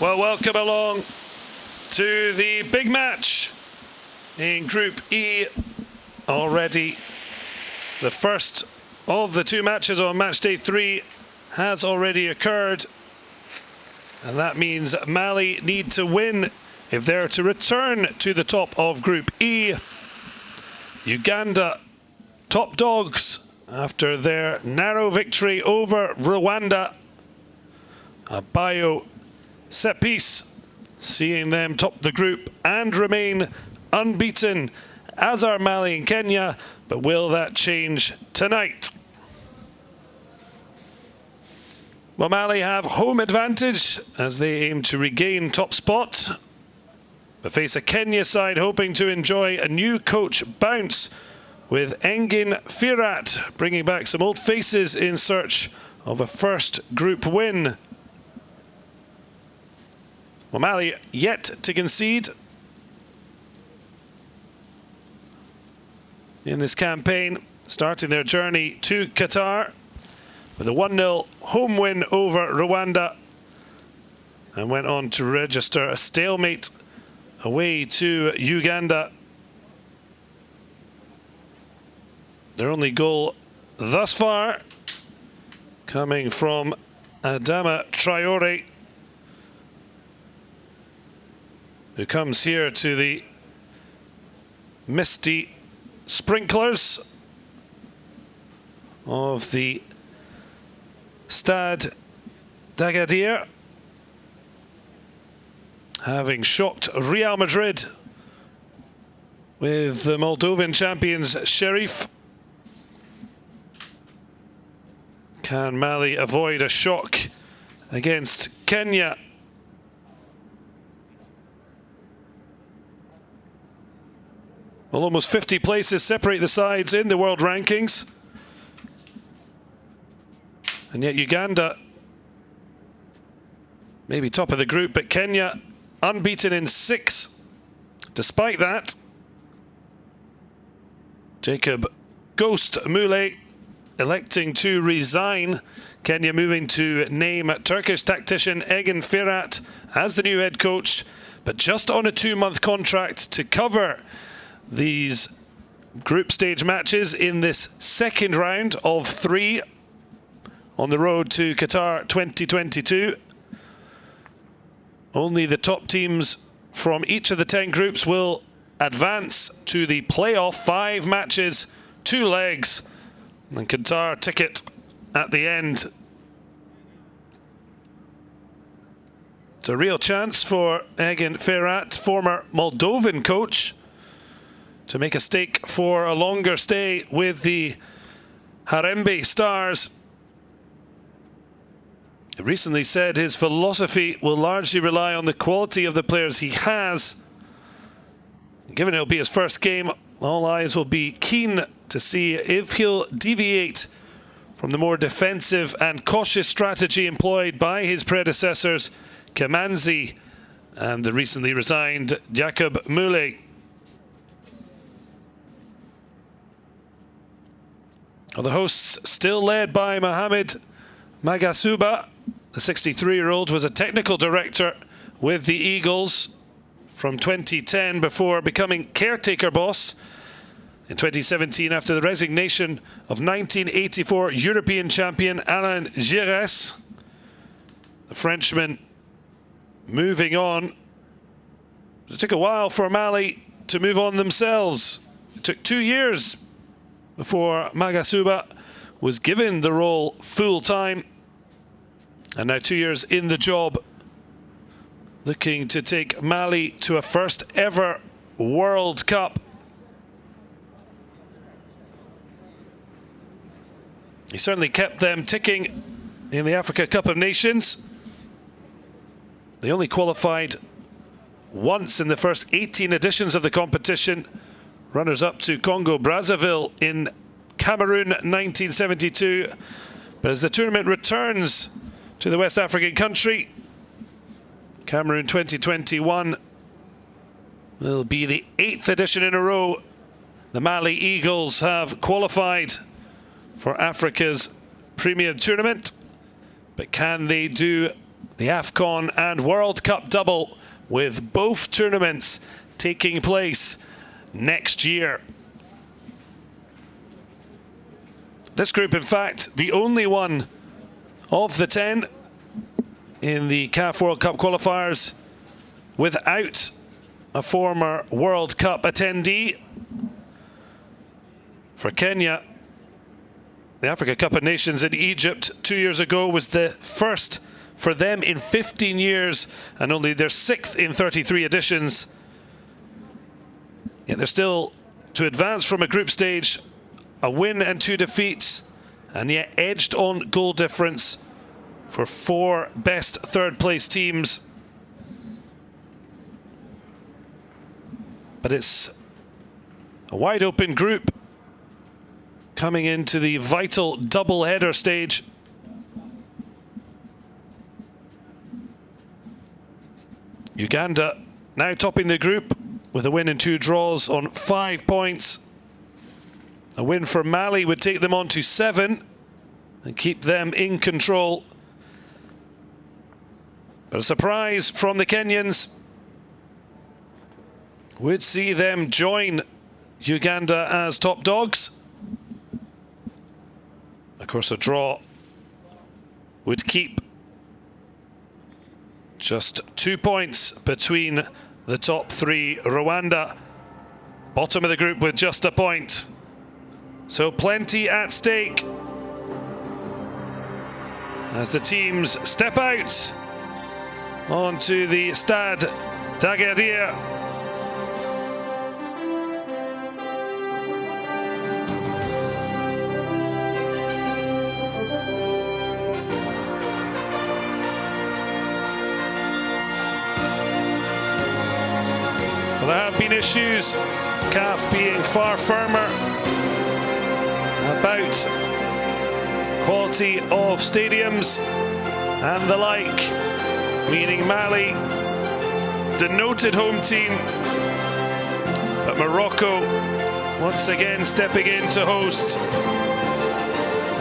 Well, welcome along to the big match in Group E. Already the first of the two matches on match day 3 has already occurred. And that means Mali need to win if they're to return to the top of Group E. Uganda, top dogs after their narrow victory over Rwanda. A bio set piece, seeing them top the group and remain unbeaten, as are Mali and Kenya. But will that change tonight? Well, Mali have home advantage as they aim to regain top spot, but face a Kenya side hoping to enjoy a new coach bounce, with Engin Firat bringing back some old faces in search of a first group win. Well, Mali yet to concede in this campaign, starting their journey to Qatar with a 1-0 home win over Rwanda, and went on to register a stalemate away to Uganda. Their only goal thus far coming from Adama Traore, who comes here to the misty sprinklers of the Stade d'Agadir, having shocked Real Madrid with the Moldovan champions Sheriff. Can Mali avoid a shock against Kenya? Well, almost 50 places separate the sides in the world rankings. And yet Uganda maybe top of the group, but Kenya unbeaten in 6. Despite that, Jacob Ghost Mule electing to resign. Kenya moving to name Turkish tactician Engin Firat as the new head coach, but just on a 2-month contract to cover these group stage matches in this second round of 3 on the road to Qatar 2022. Only the top teams from each of the 10 groups will advance to the playoff. 5 matches, 2 legs, and Qatar ticket at the end. It's a real chance for Engin Firat, former Moldovan coach, to make a stake for a longer stay with the Harambee Stars. He recently said his philosophy will largely rely on the quality of the players he has. Given it'll be his first game, all eyes will be keen to see if he'll deviate from the more defensive and cautious strategy employed by his predecessors, Kamanzi, and the recently resigned Jacob Mule. Well, the hosts still led by Mohamed Magasuba. The 63-year-old was a technical director with the Eagles from 2010 before becoming caretaker boss in 2017 after the resignation of 1984 European champion Alain Giresse. The Frenchman moving on. It took a while for Mali to move on themselves. It took 2 years before Magasuba was given the role full-time. And now 2 years in the job, looking to take Mali to a first ever World Cup. He certainly kept them ticking in the Africa Cup of Nations. They only qualified once in the first 18 editions of the competition. Runners-up to Congo Brazzaville in Cameroon 1972. But as the tournament returns to the West African country, Cameroon 2021 will be the 8th edition in a row. The Mali Eagles have qualified for Africa's premium tournament. But can they do the AFCON and World Cup double, with both tournaments taking place next year. This group, in fact, the only one of the 10 in the CAF World Cup qualifiers without a former World Cup attendee. For Kenya, the Africa Cup of Nations in Egypt 2 years ago was the first for them in 15 years and only their 6th in 33 editions. Yet they're still to advance from a group stage, a win and 2 defeats, and yet edged on goal difference for 4 best third place teams. But it's a wide open group coming into the vital double-header stage. Uganda now topping the group with a win and 2 draws on 5 points. A win for Mali would take them on to 7 and keep them in control. But a surprise from the Kenyans would see them join Uganda as top dogs. Of course, a draw would keep just 2 points between the top 3. Rwanda, bottom of the group with just a point. So plenty at stake as the teams step out onto the Stade d'Agadir. Well, there have been issues, CAF being far firmer about quality of stadiums and the like, meaning Mali, denoted home team, but Morocco once again stepping in to host.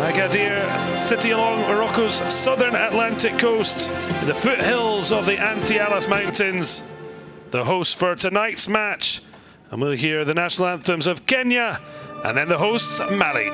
Agadir, city along Morocco's southern Atlantic coast, in the foothills of the Anti-Alas Mountains, the host for tonight's match. And we'll hear the national anthems of Kenya and then the hosts, Mali.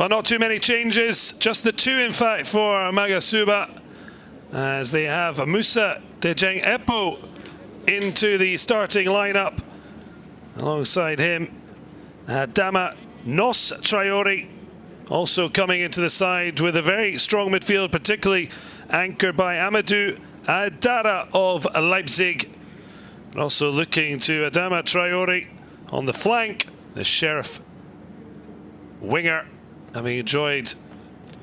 Well, not too many changes, just the two in fact for Magasuba, as they have Musa Djeng-Epo into the starting lineup. Alongside him, Dama Nos Traore also coming into the side with a very strong midfield, particularly anchored by Amadou Adara of Leipzig. And also looking to Adama Traore on the flank, the Sheriff winger, having enjoyed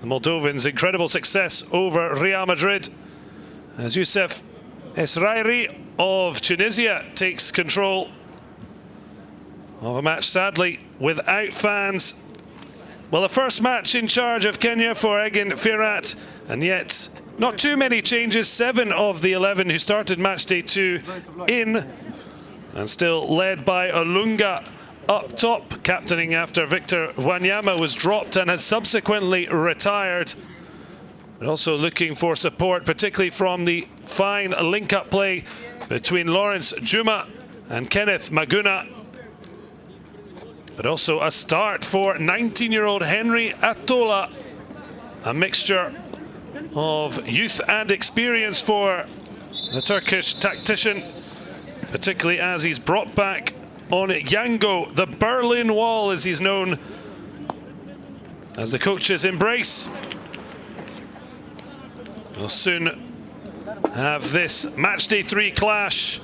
the Moldovans' incredible success over Real Madrid, as Youssef Esrairi of Tunisia takes control of a match, sadly, without fans. Well, the first match in charge of Kenya for Egin Firat, and yet not too many changes. 7 of the 11 who started match day 2 in, and still led by Olunga up top, captaining after Victor Wanyama was dropped and has subsequently retired. But also looking for support, particularly from the fine link-up play between Lawrence Juma and Kenneth Maguna. But also a start for 19-year-old Henry Atola, a mixture of youth and experience for the Turkish tactician, particularly as he's brought back on Yango, the Berlin Wall as he's known, as the coaches embrace. We'll soon have this matchday 3 clash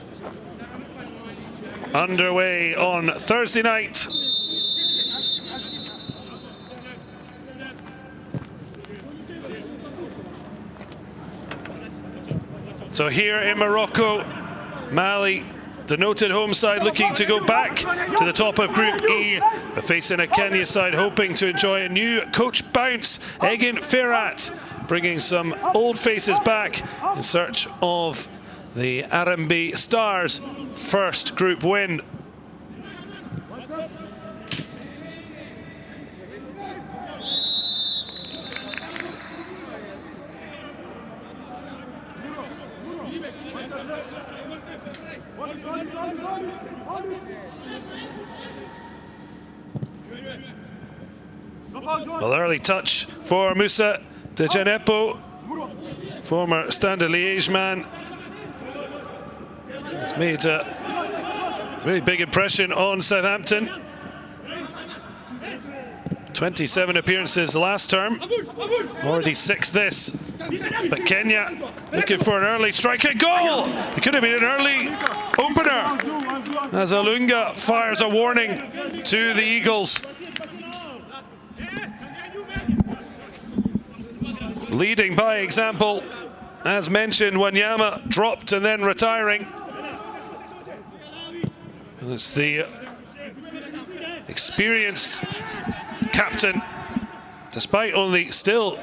underway on Thursday night. So here in Morocco, Mali, the noted home side, looking to go back to the top of Group E, but facing a Kenya side hoping to enjoy a new coach bounce. Egin Firat bringing some old faces back in search of the Arambe Stars' first group win. Well, early touch for Musa Djeng-Epo, former Standard Liège man. It's made a really big impression on Southampton. 27 appearances last term, already 6 this. But Kenya looking for an early striker goal. It could have been an early opener, as Olunga fires a warning to the Eagles. Leading by example, as mentioned, Wanyama dropped and then retiring. And it's the experienced captain, despite only still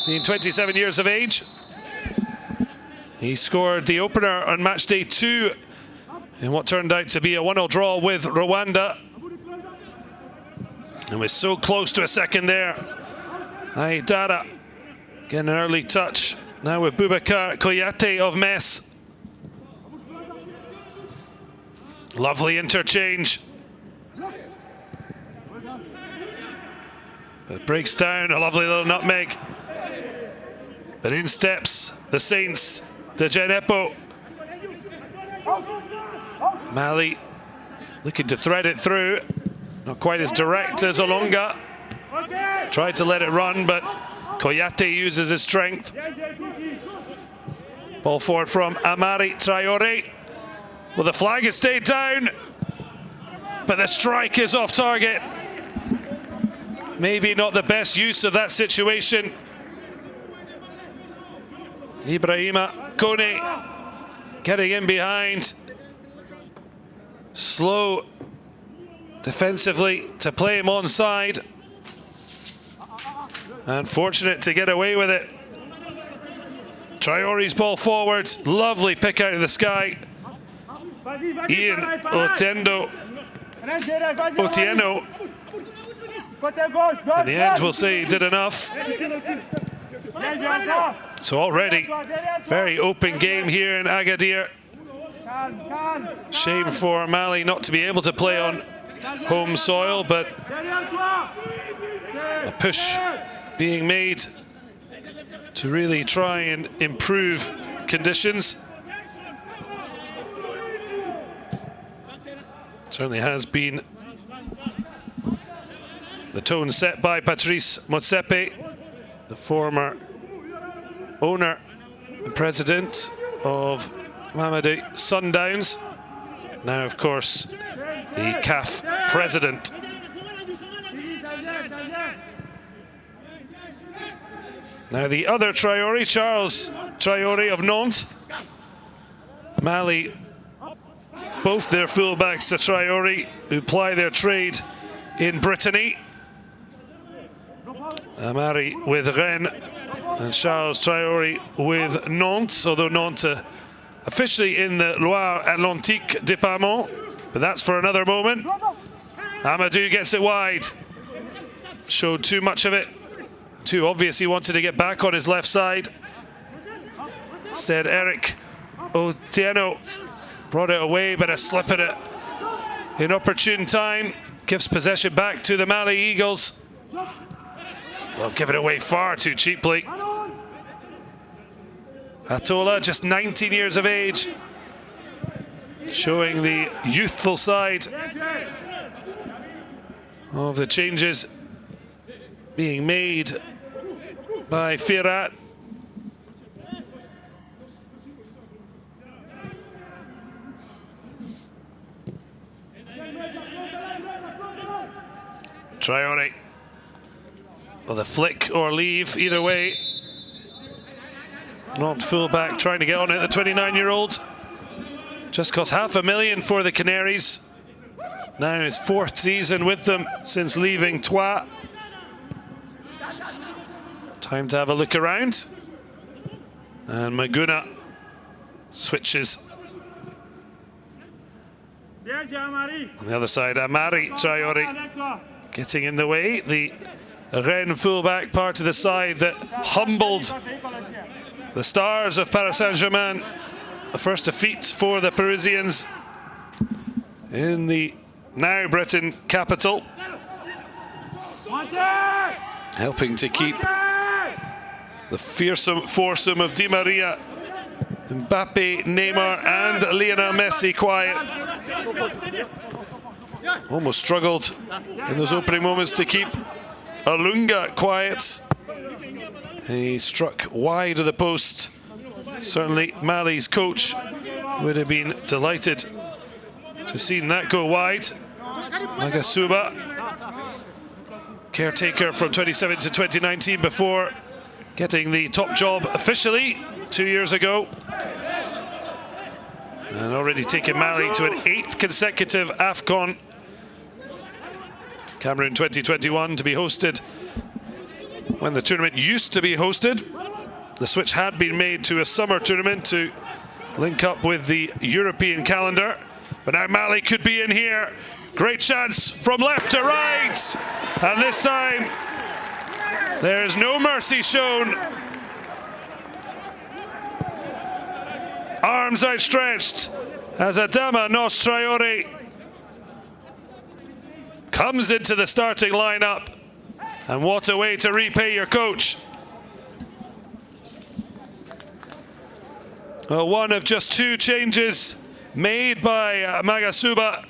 being 27 years of age. He scored the opener on match day 2 in what turned out to be a 1-0 draw with Rwanda. And we're so close to a second there. Aidara getting an early touch. Now with Boubacar Koyate of Metz. Lovely interchange. It breaks down, a lovely little nutmeg. But in steps the Saints, Djeng-Epo. Mali looking to thread it through. Not quite as direct as Olunga. Tried to let it run, but Koyate uses his strength. Ball forward from Amari Traore. Well, the flag has stayed down, but the strike is off target. Maybe not the best use of that situation. Ibrahima Kone getting in behind. Slow defensively to play him onside. And fortunate to get away with it. Traore's ball forward. Lovely pick out of the sky. Ian Otieno. In the end, we'll say he did enough. So already, very open game here in Agadir. Shame for Mali not to be able to play on home soil, but A push being made to really try and improve conditions. Certainly has been the tone set by Patrice Motsepe, the former owner and president of Mamelodi Sundowns. Now, of course, the CAF president. Now the other Traoré, Charles Traoré of Nantes. Mali, both their fullbacks, the Traoré, who ply their trade in Brittany. Amari with Rennes and Charles Traoré with Nantes, although Nantes officially in the Loire-Atlantique Département, but that's for another moment. Amadou gets it wide. Showed too much of it. Too obvious he wanted to get back on his left side. Said Eric Otieno. Brought it away, but a slip at it. Inopportune time. Gives possession back to the Mali Eagles. Well, give it away far too cheaply. Atola, just 19 years of age. Showing the youthful side of the changes being made by Firat. Traoré. Well, the flick or leave, either way. Not fullback trying to get on it, the 29-year-old. Just cost $500,000 for the Canaries. Now his 4th season with them since leaving Troyes. Time to have a look around. And Maguna switches. On the other side, Amari Traoré getting in the way. The Rennes fullback, part of the side that humbled the stars of Paris Saint-Germain. The first defeat for the Parisians in the now Britain capital. Helping to keep the fearsome foursome of Di Maria, Mbappe, Neymar and Lionel Messi quiet. Almost struggled in those opening moments to keep Alunga quiet. He struck wide of the post. Certainly Mali's coach would have been delighted to have seen that go wide. Magasuba, caretaker from 2017 to 2019 before getting the top job officially 2 years ago. And already taken Mali to an 8th consecutive AFCON. Cameroon 2021 to be hosted when the tournament used to be hosted. The switch had been made to a summer tournament to link up with the European calendar. But now Mali could be in here. Great chance from left to right. And this time, there is no mercy shown. Arms outstretched as Adama Nos Traoré comes into the starting lineup. And what a way to repay your coach. Well, one of just 2 changes made by Magasuba.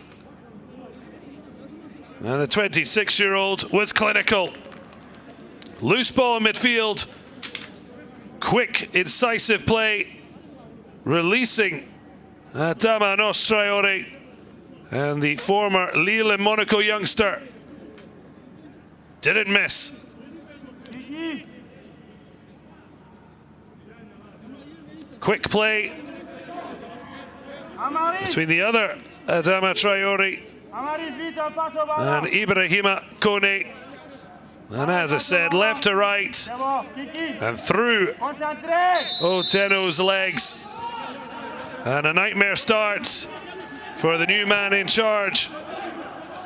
And the 26-year-old was clinical. Loose ball in midfield. Quick, incisive play. Releasing Adama Nos Traoré. And the former Lille and Monaco youngster didn't miss. Quick play between the other Adama Traoré and Ibrahima Kone. And as I said, left to right and through Oteno's legs. And a nightmare start for the new man in charge.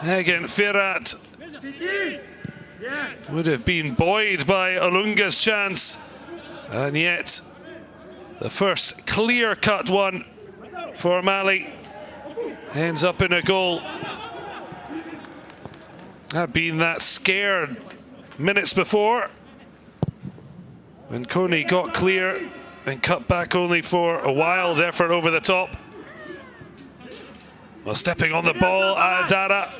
Again, Firat would have been buoyed by Alunga's chance. And yet, the first clear-cut one for Mali ends up in a goal. Had been that scared minutes before, when Coney got clear and cut back only for a wild effort over the top. Well, stepping on the ball, Aidara.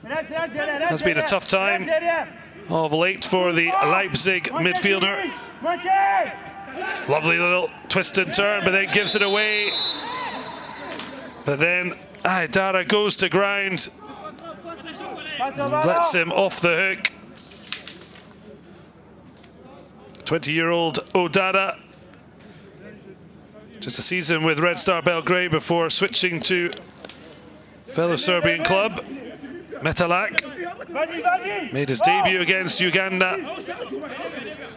Has been a tough time of late for the Leipzig midfielder. Lovely little twist and turn, but then gives it away. But then Aidara goes to ground and lets him off the hook. 20-year-old Odada. Just a season with Red Star Belgrade before switching to fellow Serbian club Metalak. Made his debut against Uganda.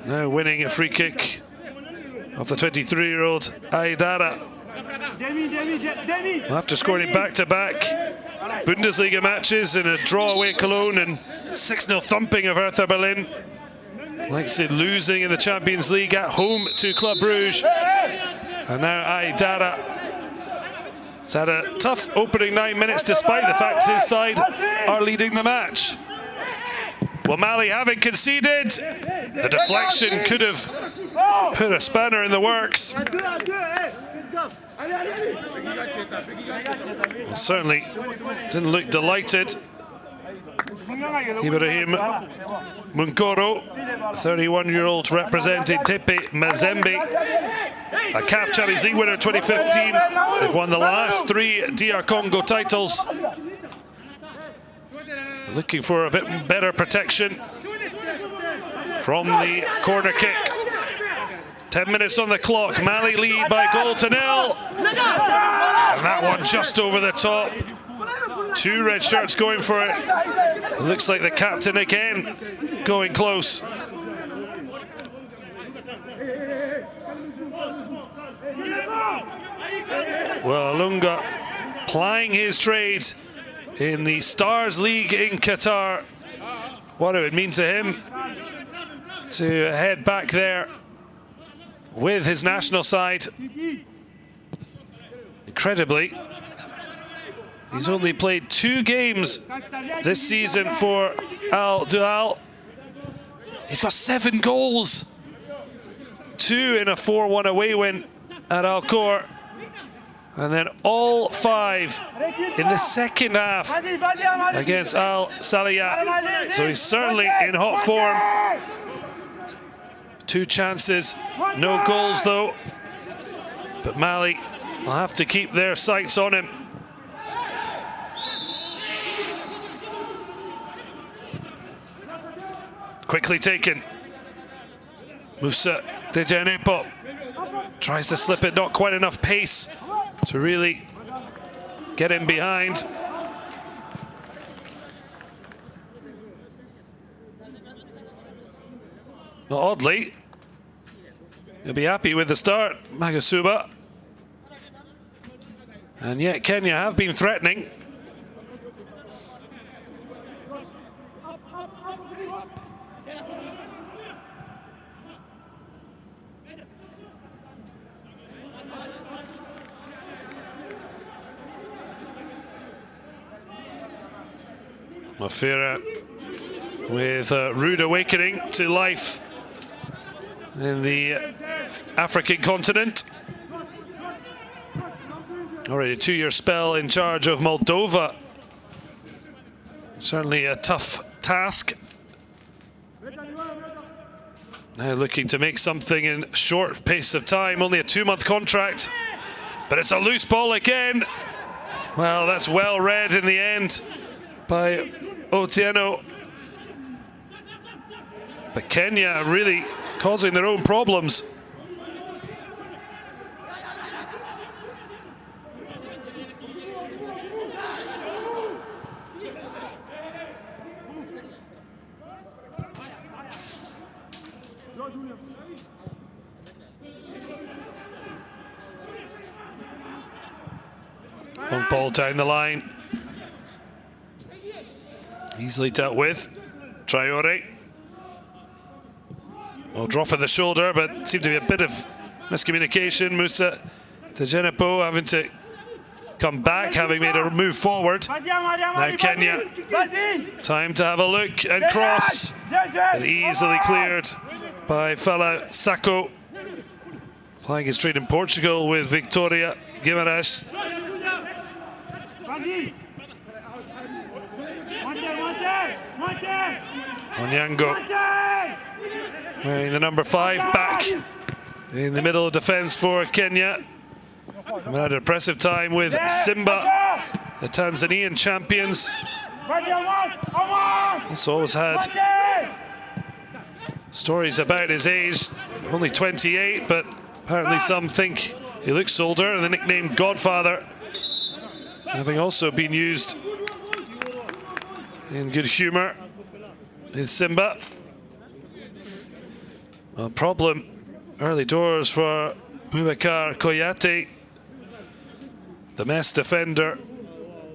Now winning a free kick of the 23-year-old Aidara. After scoring back-to-back Bundesliga matches in a draw away Cologne and 6-0 thumping of Hertha Berlin. Leipzig losing in the Champions League at home to Club Brugge. And now Aidara has had a tough opening 9 minutes despite the fact his side are leading the match. Well, Mali having conceded, the deflection could have put a spanner in the works. Well, certainly didn't look delighted. Ibrahim Mungoro, 31-year-old, representing Tepe Mazembe, a CAF Champions League winner 2015. They've won the last 3 DR Congo titles. Looking for a bit better protection from the corner kick. 10 minutes on the clock. Mali lead by goal to 0. And that one just over the top. 2 red shirts going for it. It looks like the captain again going close. Well, Lunga plying his trade in the Stars League in Qatar. What it would mean to him to head back there with his national side. Incredibly, he's only played 2 games this season for Al Dual. He's got 7 goals. 2 in a 4-1 away win at Al Khor. And then all 5 in the second half against Al Saliyah. So he's certainly in hot form. 2 chances, no goals though. But Mali will have to keep their sights on him. Quickly taken. Musa Dejanepo tries to slip it, not quite enough pace to really get him behind. Well, oddly, he'll be happy with the start, Magasuba. And yet Kenya have been threatening. Mafira with a rude awakening to life in the African continent. Already a 2-year spell in charge of Moldova. Certainly a tough task. Now looking to make something in short pace of time. Only a 2-month contract, but it's a loose ball again. Well, that's well read in the end by Otieno. But Kenya really causing their own problems. Long ball down the line. Easily dealt with. Traore. Well, drop of the shoulder, but seemed to be a bit of miscommunication. Musa Dejanepo having to come back, having made a move forward. Now Kenya, time to have a look and cross. And easily cleared by fella Sacco. Playing his trade in Portugal with Victoria Guimarães. Onyango wearing the number 5, back in the middle of defence for Kenya. And had an impressive time with Simba, the Tanzanian champions. Also always had stories about his age, only 28, but apparently some think he looks older, and the nickname Godfather having also been used in good humour with Simba. A problem early doors for Boubacar Kouyate, the Metz defender,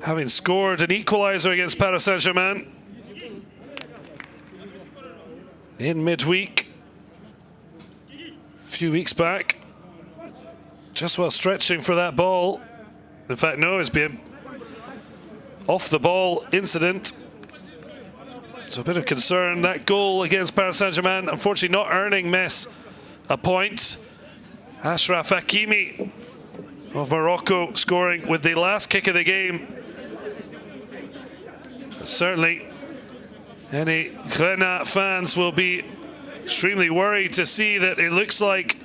having scored an equaliser against Paris Saint-Germain in midweek a few weeks back, just while stretching for that ball. In fact, no, it's been off the ball incident. So a bit of concern. That goal against Paris Saint-Germain, unfortunately not earning Metz a point. Ashraf Hakimi of Morocco scoring with the last kick of the game. Certainly any Grenat fans will be extremely worried to see that it looks like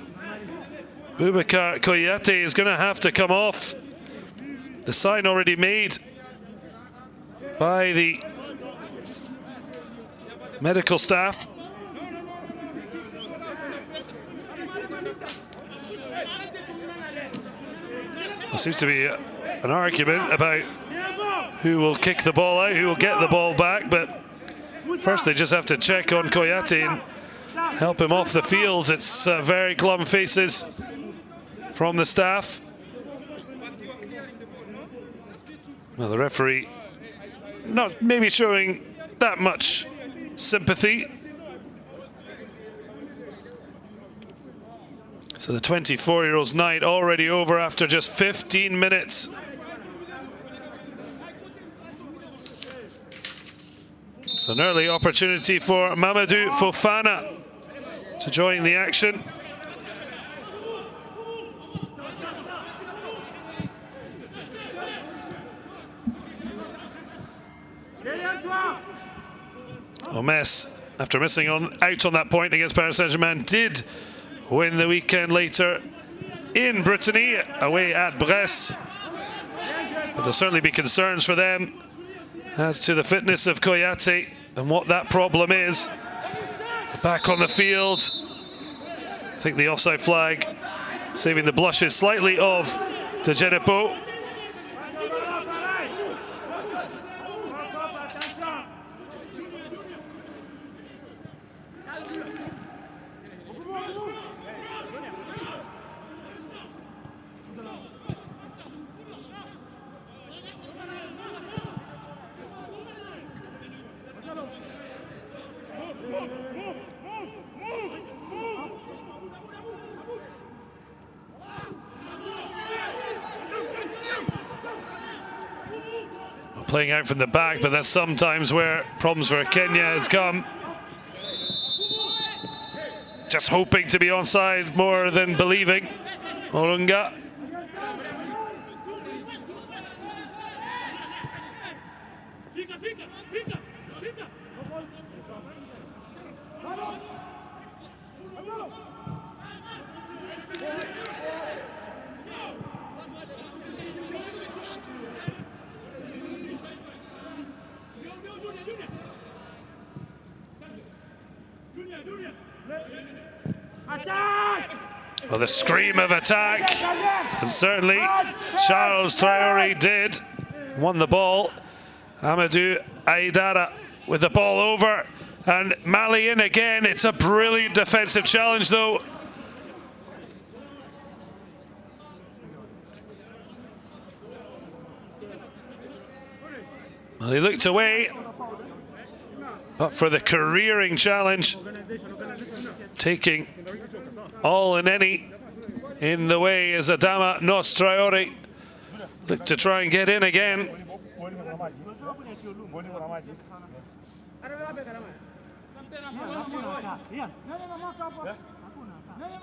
Boubacar Kouyate is going to have to come off. The sign already made by the medical staff. There seems to be an argument about who will kick the ball out, who will get the ball back, but first they just have to check on Kouyate and help him off the field. It's very glum faces from the staff. Well, the referee not maybe showing that much sympathy. So the 24-year-old's night already over after just 15 minutes. So an early opportunity for Mamadou Fofana to join the action. Metz, after missing out on that point against Paris Saint-Germain, did win the weekend later in Brittany, away at Brest. But there'll certainly be concerns for them as to the fitness of Kouyate and what that problem is. Back on the field. I think the offside flag saving the blushes slightly of Djibouti. Playing out from the back, but that's sometimes where problems for Kenya has come. Just hoping to be onside more than believing. Orunga. Well, the scream of attack, and certainly Charles Traoré did. Won the ball. Amadou Aïdara with the ball over, and Mali in again. It's a brilliant defensive challenge, though. Well, he looked away, but for the careering challenge, taking all and any in the way is Adama Traoré look to try and get in again.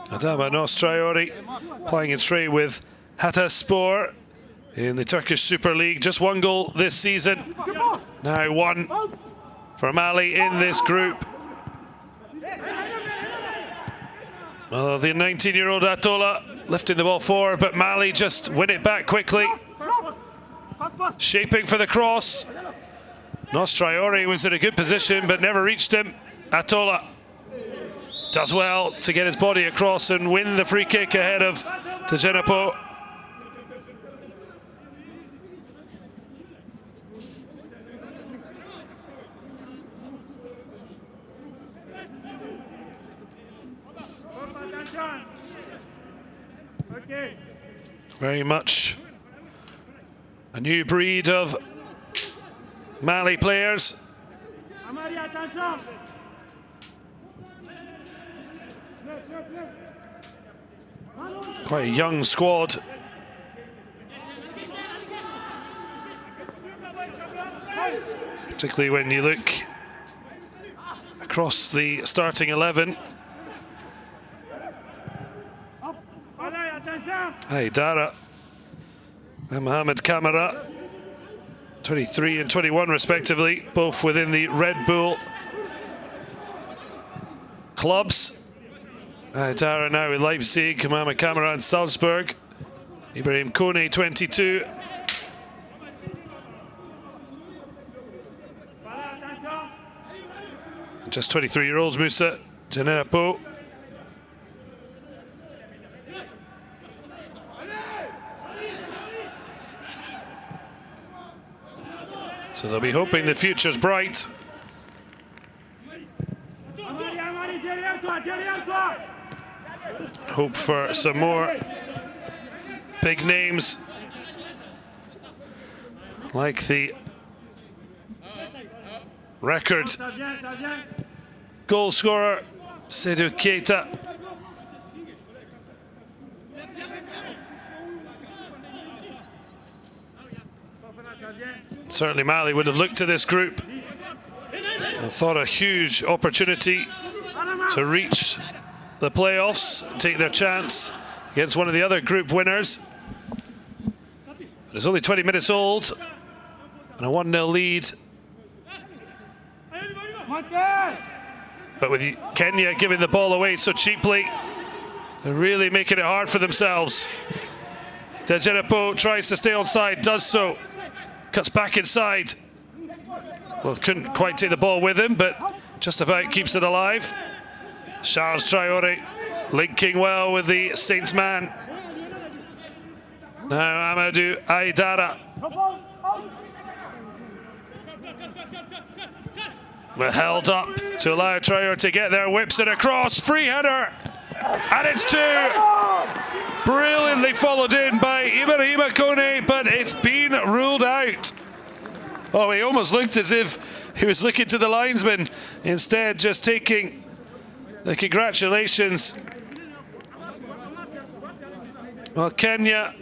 Adama Nostraiori playing in straight with Hatayspor in the Turkish Super League. Just one goal this season. Now one for Mali in this group. Well, the 19-year-old Atola lifting the ball forward, but Mali just win it back quickly. Shaping for the cross. Nostraiori was in a good position, but never reached him. Atola does well to get his body across and win the free kick ahead of Djibouti. Very much a new breed of Mali players. Quite a young squad. Particularly when you look across the starting 11. Haidara and Mohamed Kamara, 23 and 21 respectively, both within the Red Bull clubs. Haidara now with Leipzig, Mohamed Kamara in Salzburg. Ibrahim Kone, 22. Just 23-year-olds, Musa Djibouti. So they'll be hoping the future's bright. Hope for some more big names like the record goal scorer Seydou Keita. Certainly Mali would have looked to this group and thought a huge opportunity to reach the playoffs, take their chance against one of the other group winners. But it's only 20 minutes old and a 1-0 lead. But with Kenya giving the ball away so cheaply, they're really making it hard for themselves. Djibouti tries to stay onside, does so. Cuts back inside. Well, couldn't quite take the ball with him, but just about keeps it alive. Charles Traore linking well with the Saints man. Now Amadou Haidara. They're held up to allow Traore to get there, whips it across, free header, and it's two. Brilliantly followed in by Ibrahim Kone, but it's been ruled out. Oh, he almost looked as if he was looking to the linesman, instead just taking the congratulations. Well, Kenya,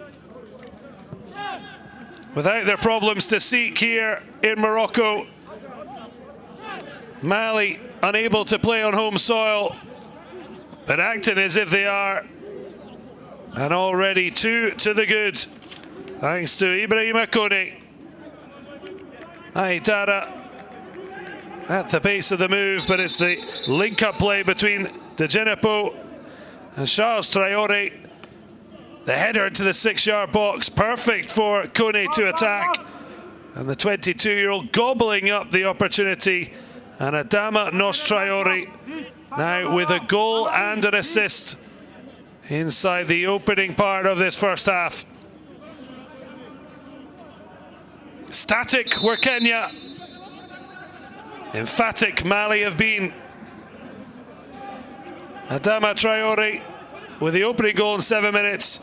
without their problems to seek here in Morocco. Mali unable to play on home soil, but acting as if they are. And already 2 to the good, thanks to Ibrahim Kone. Haidara at the base of the move, but it's the link-up play between Djibouti and Charles Traore. The header into the 6-yard box, perfect for Kone to attack. And the 22-year-old gobbling up the opportunity. And Adama Nostraiori now with a goal and an assist inside the opening part of this first half. Static were Kenya. Emphatic Mali have been. Adama Traore with the opening goal in 7 minutes.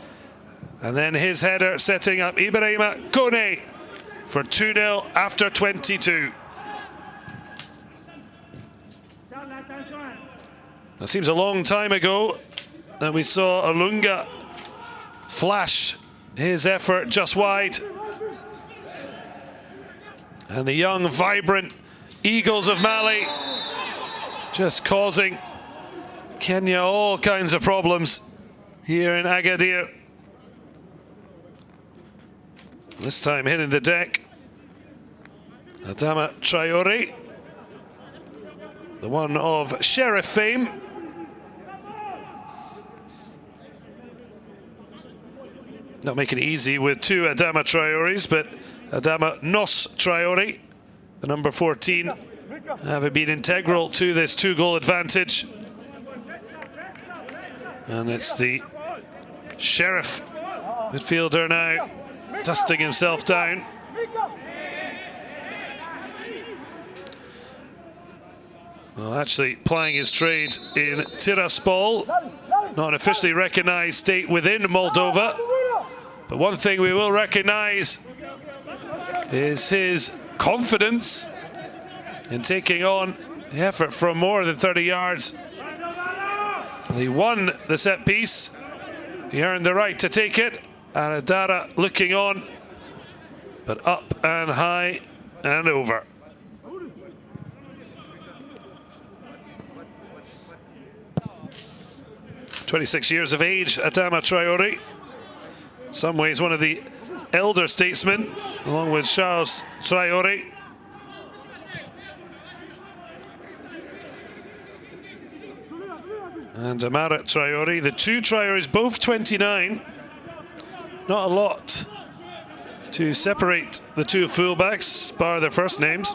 And then his header setting up Ibrahim Kone for 2-0 after 22. It seems a long time ago that we saw Olunga flash his effort just wide. And the young, vibrant Eagles of Mali just causing Kenya all kinds of problems here in Agadir. This time hitting the deck, Adama Traore, the one of Sheriff fame. Not making it easy with two Adama Traores, but Adama Nos Traore, the number 14, having been integral to this 2-goal advantage. And it's the Sheriff midfielder now, dusting himself down. Well, actually plying his trade in Tiraspol, not an officially recognised state within Moldova. But one thing we will recognise is his confidence in taking on the effort from more than 30 yards. He won the set piece. He earned the right to take it. And Adara looking on, but up and high and over. "26 years of age, Adama Traore. In some ways one of the elder statesmen, along with Charles Traore. And Amara Traore, the two Traores, both 29. Not a lot to separate the two fullbacks, bar their first names.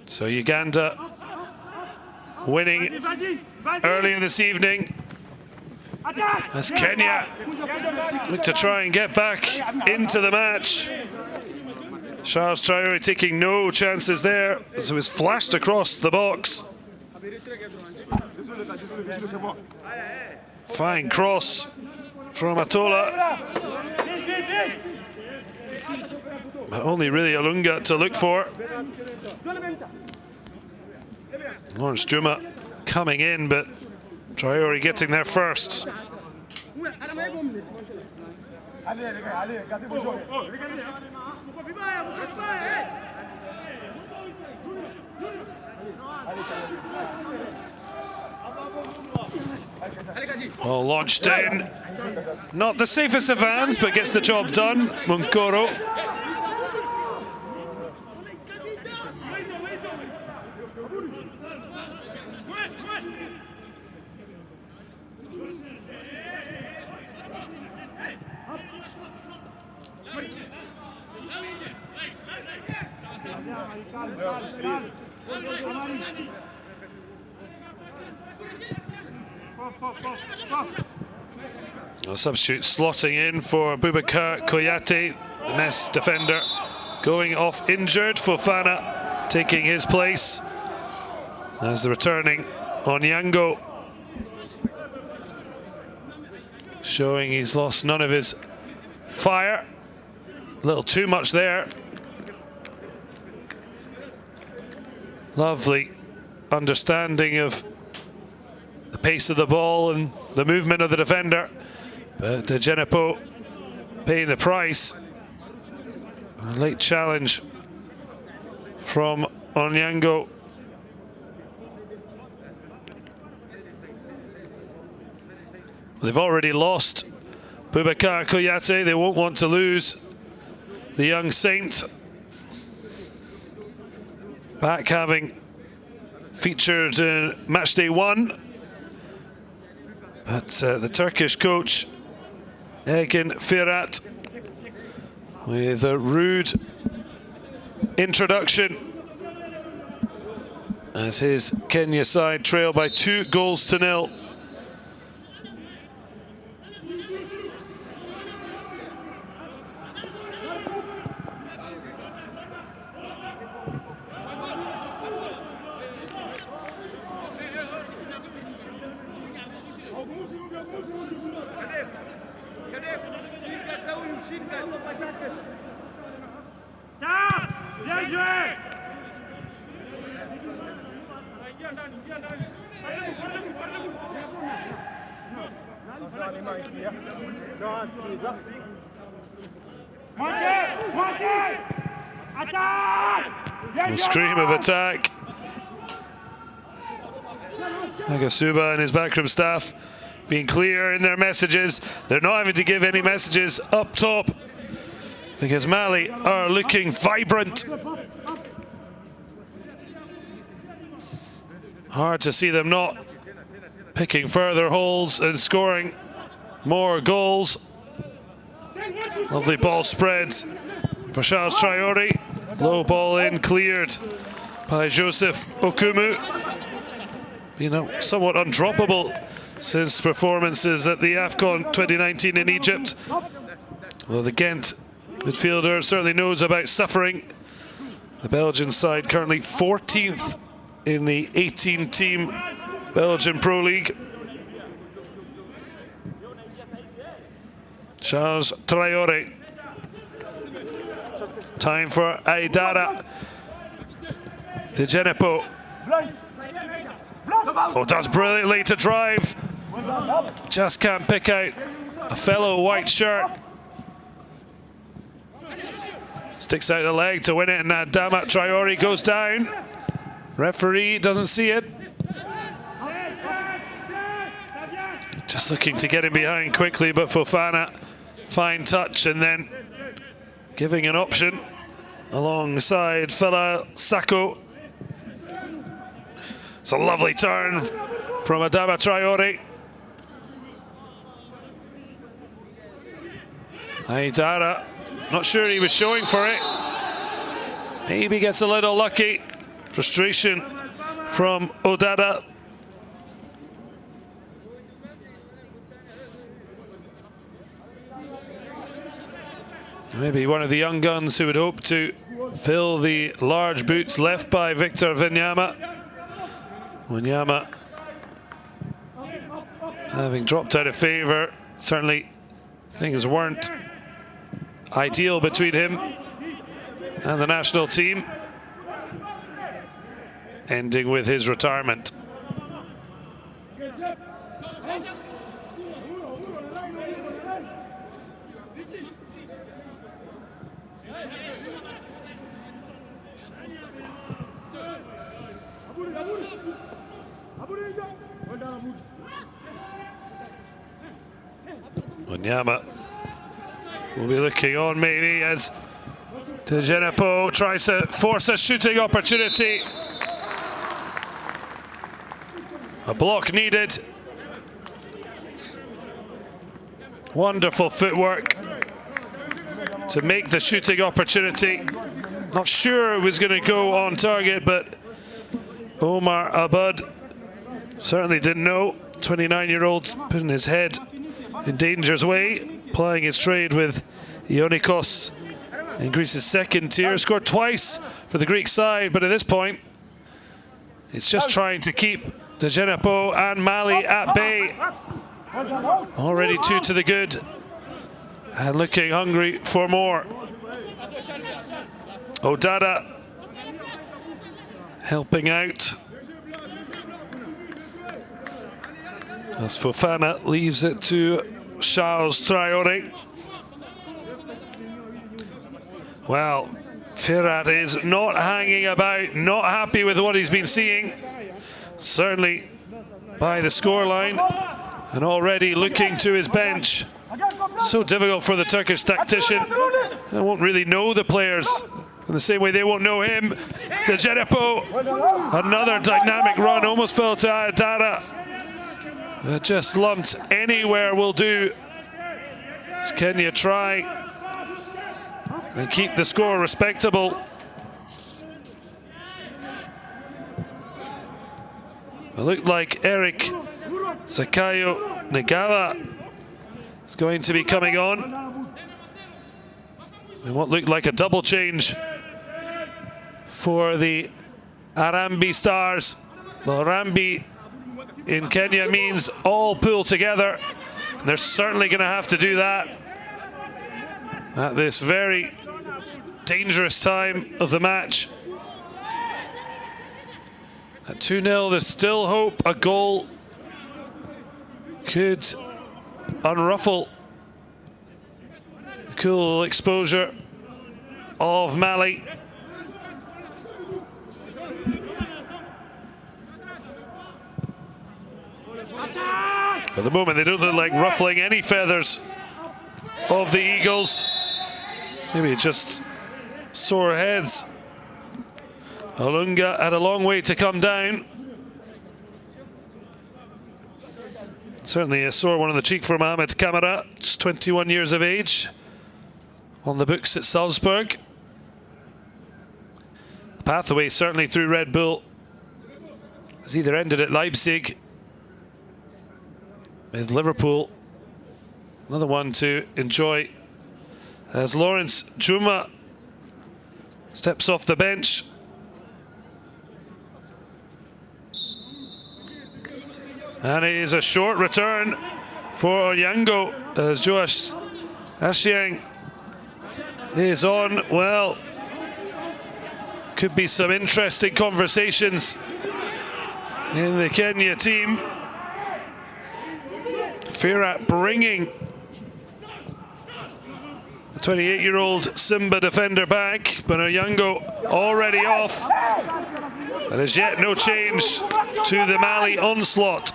So Uganda winning earlier this evening as Kenya look to try and get back into the match. Charles Traore taking no chances there as it was flashed across the box. Fine cross from Atola. But only really Alunga to look for. Lawrence Juma coming in, but Traore getting there first. Well, launched in. Not the safest of hands, but gets the job done. Munkoro. A substitute slotting in for Boubacar Koyate, the Metz defender, going off injured. Fofana taking his place as the returning Onyango, showing he's lost none of his fire. A little too much there. Lovely understanding of the pace of the ball and the movement of the defender. But Genepo paying the price. A late challenge from Onyango. They've already lost Boubacar Koyate. They won't want to lose the young Saint. Back having featured in match day 1. But the Turkish coach, Ergin Firat, with a rude introduction as his Kenya side trail by 2-0. A scream of attack. Magasuba and his backroom staff being clear in their messages. They're not having to give any messages up top because Mali are looking vibrant. Hard to see them not picking further holes and scoring more goals. Lovely ball spread for Charles Traore. Low ball in, cleared by Joseph Okumu. You know, somewhat undroppable since performances at the AFCON 2019 in Egypt. Although the Ghent midfielder certainly knows about suffering. The Belgian side currently 14th in the 18-team Belgian Pro League. Charles Traore. Time for Aidara. Djenepo. Oh, does brilliantly to drive. Just can't pick out a fellow white shirt. Sticks out the leg to win it, and Adama Traore goes down. Referee doesn't see it. Just looking to get him behind quickly, but Fofana, fine touch, and then giving an option alongside Fela Sako. It's a lovely turn from Adama Traore. Aidara, not sure he was showing for it. Maybe gets a little lucky. Frustration from Odada. Maybe one of the young guns who would hope to fill the large boots left by Victor Wanyama. Wanyama having dropped out of favour. Certainly things weren't ideal between him and the national team, ending with his retirement. Wanyama will be looking on maybe as Djenepo tries to force a shooting opportunity. A block needed. Wonderful footwork to make the shooting opportunity. Not sure it was going to go on target, but Omar Abud certainly didn't know. 29-year-old putting his head in danger's way, plying his trade with Ionikos in Greece's second tier. Scored twice for the Greek side, but at this point, it's just trying to keep Djenepo and Mali at bay. Already 2 to the good, and looking hungry for more. Odada helping out as Fofana leaves it to Charles Traore. Well, Firat is not hanging about, not happy with what he's been seeing. Certainly by the scoreline, and already looking to his bench. So difficult for the Turkish tactician. They won't really know the players in the same way they won't know him. Djenepo, another dynamic run, almost fell to Aidara. Just lumped anywhere will do. Does Kenya try and keep the score respectable? It looked like Eric Zakayo Negawa is going to be coming on. And what looked like a double change for the Arambi Stars. Well, Arambi in Kenya means all pull together. And they're certainly going to have to do that at this very dangerous time of the match. At 2-0, there's still hope. A goal could unruffle the cool exposure of Mali. At the moment, they don't look like ruffling any feathers of the Eagles. Maybe just sore heads. Olunga had a long way to come down. Certainly a sore one on the cheek for Mohamed Kamara, just 21 years of age, on the books at Salzburg. The pathway certainly through Red Bull has either ended at Leipzig, with Liverpool another one to enjoy as Lawrence Juma steps off the bench. And it is a short return for Onyango as Joash Ashiang is on. Well, could be some interesting conversations in the Kenya team. Firat bringing the 28-year-old Simba defender back, but Onyango already off. And as yet no change to the Mali onslaught.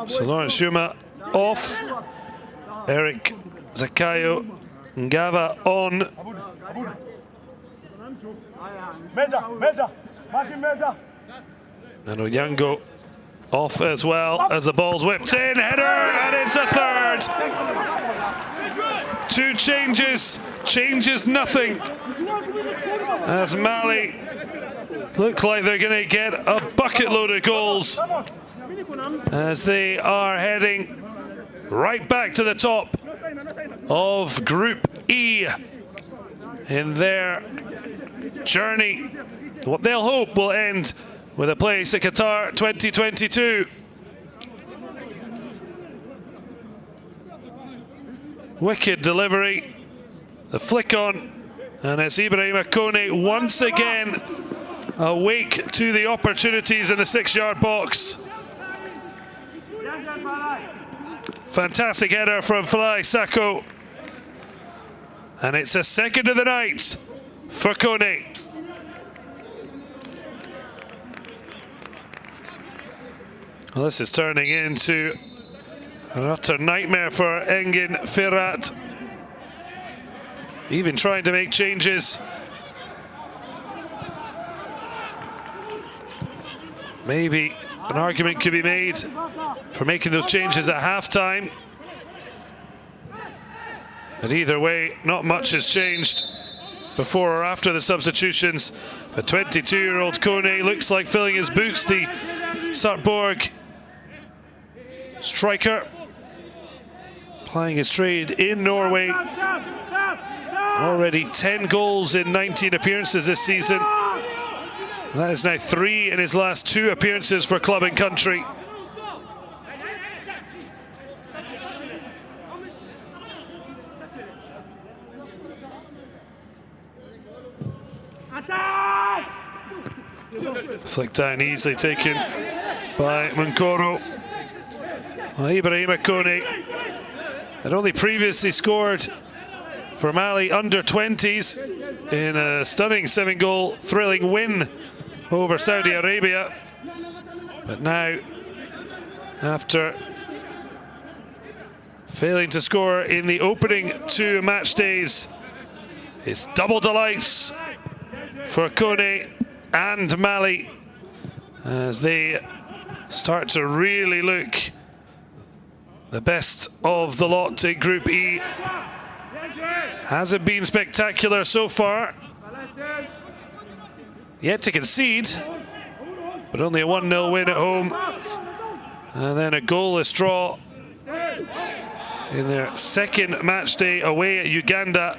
So Lawrence Juma off, Eric Zakayo Ngava on. And Onyango off as well as the ball's whipped in, header, and it's a third. Two changes, changes nothing. As Mali look like they're going to get a bucket load of goals as they are heading right back to the top of Group E in their journey. What they'll hope will end with a place at Qatar 2022. Wicked delivery, the flick on, and it's Ibrahim Akone once again awake to the opportunities in the 6-yard box. Fantastic header from Fly Sako. And it's a second of the night for Kone. Well, this is turning into an utter nightmare for Engin Firat. Even trying to make changes. Maybe an argument could be made for making those changes at halftime. But either way, not much has changed before or after the substitutions. But 22-year-old Kone looks like filling his boots. The Sarpsborg striker plying his trade in Norway. Already 10 goals in 19 appearances this season. And that is now 3 in his last 2 appearances for club and country. Flick down, easily taken by Munkoro. Well, Ibrahim Akone had only previously scored for Mali under 20s in a stunning 7-goal thrilling win over Saudi Arabia. But now, after failing to score in the opening 2 match days, it's double delights for Kone and Mali as they start to really look the best of the lot in Group E. Hasn't been spectacular so far. Yet to concede, but only a 1-0 win at home. And then a goalless draw in their second match day away at Uganda.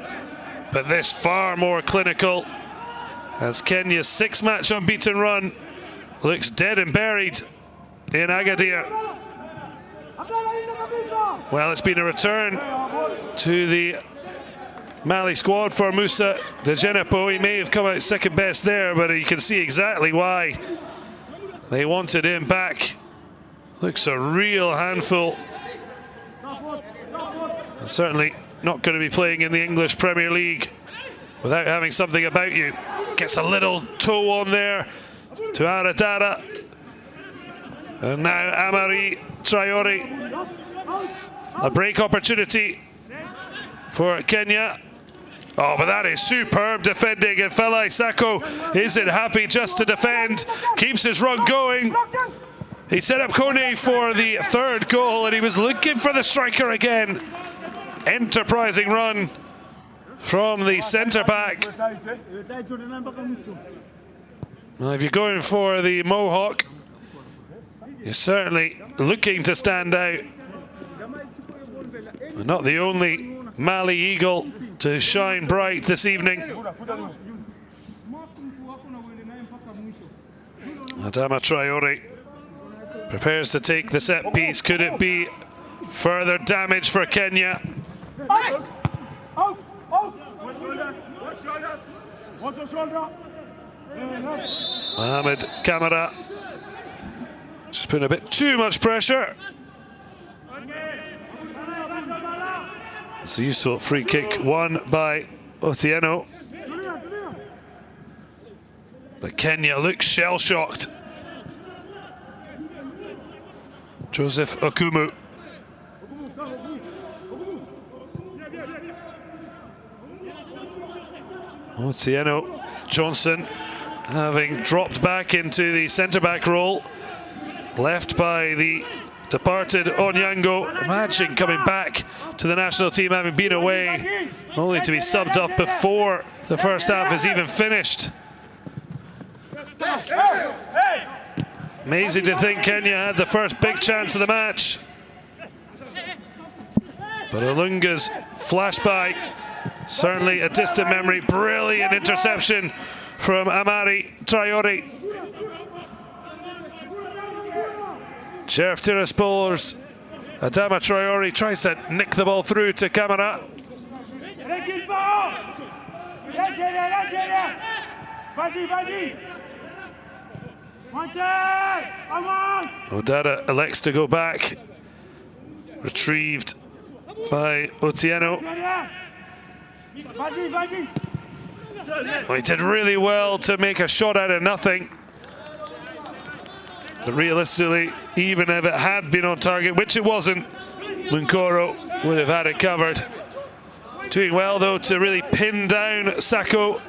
But this far more clinical as Kenya's 6-match unbeaten run looks dead and buried in Agadir. Well, it's been a return to the Mali squad for Musa Djenepo. He may have come out second best there, but you can see exactly why they wanted him back. Looks a real handful. Certainly not going to be playing in the English Premier League without having something about you. Gets a little toe on there to Aradara. And now Amari Traore. A break opportunity for Kenya. Oh, but that is superb defending, and Felai Sako isn't happy just to defend. Keeps his run going. He set up Kone for the third goal, and he was looking for the striker again. Enterprising run from the centre-back. Well, if you're going for the Mohawk, you're certainly looking to stand out. But not the only Mali Eagle to shine bright this evening. Adama Traore prepares to take the set piece. Could it be further damage for Kenya? Mohamed Kamara just putting a bit too much pressure. It's a useful free kick won by Otieno. But Kenya looks shell-shocked. Joseph Okumu. Otieno Johnson having dropped back into the centre-back role, left by the departed Onyango. Imagine coming back to the national team having been away, only to be subbed off before the first half is even finished. Amazing to think Kenya had the first big chance of the match. But Olunga's flash by, certainly a distant memory. Brilliant interception from Amari Traore. Sheriff Tiraspol's Adama Traore tries to nick the ball through to Kamara. Odada elects to go back. Retrieved by Otieno. Well, he did really well to make a shot out of nothing. But realistically, even if it had been on target, which it wasn't, Munkoro would have had it covered. Doing well, though, to really pin down Sako.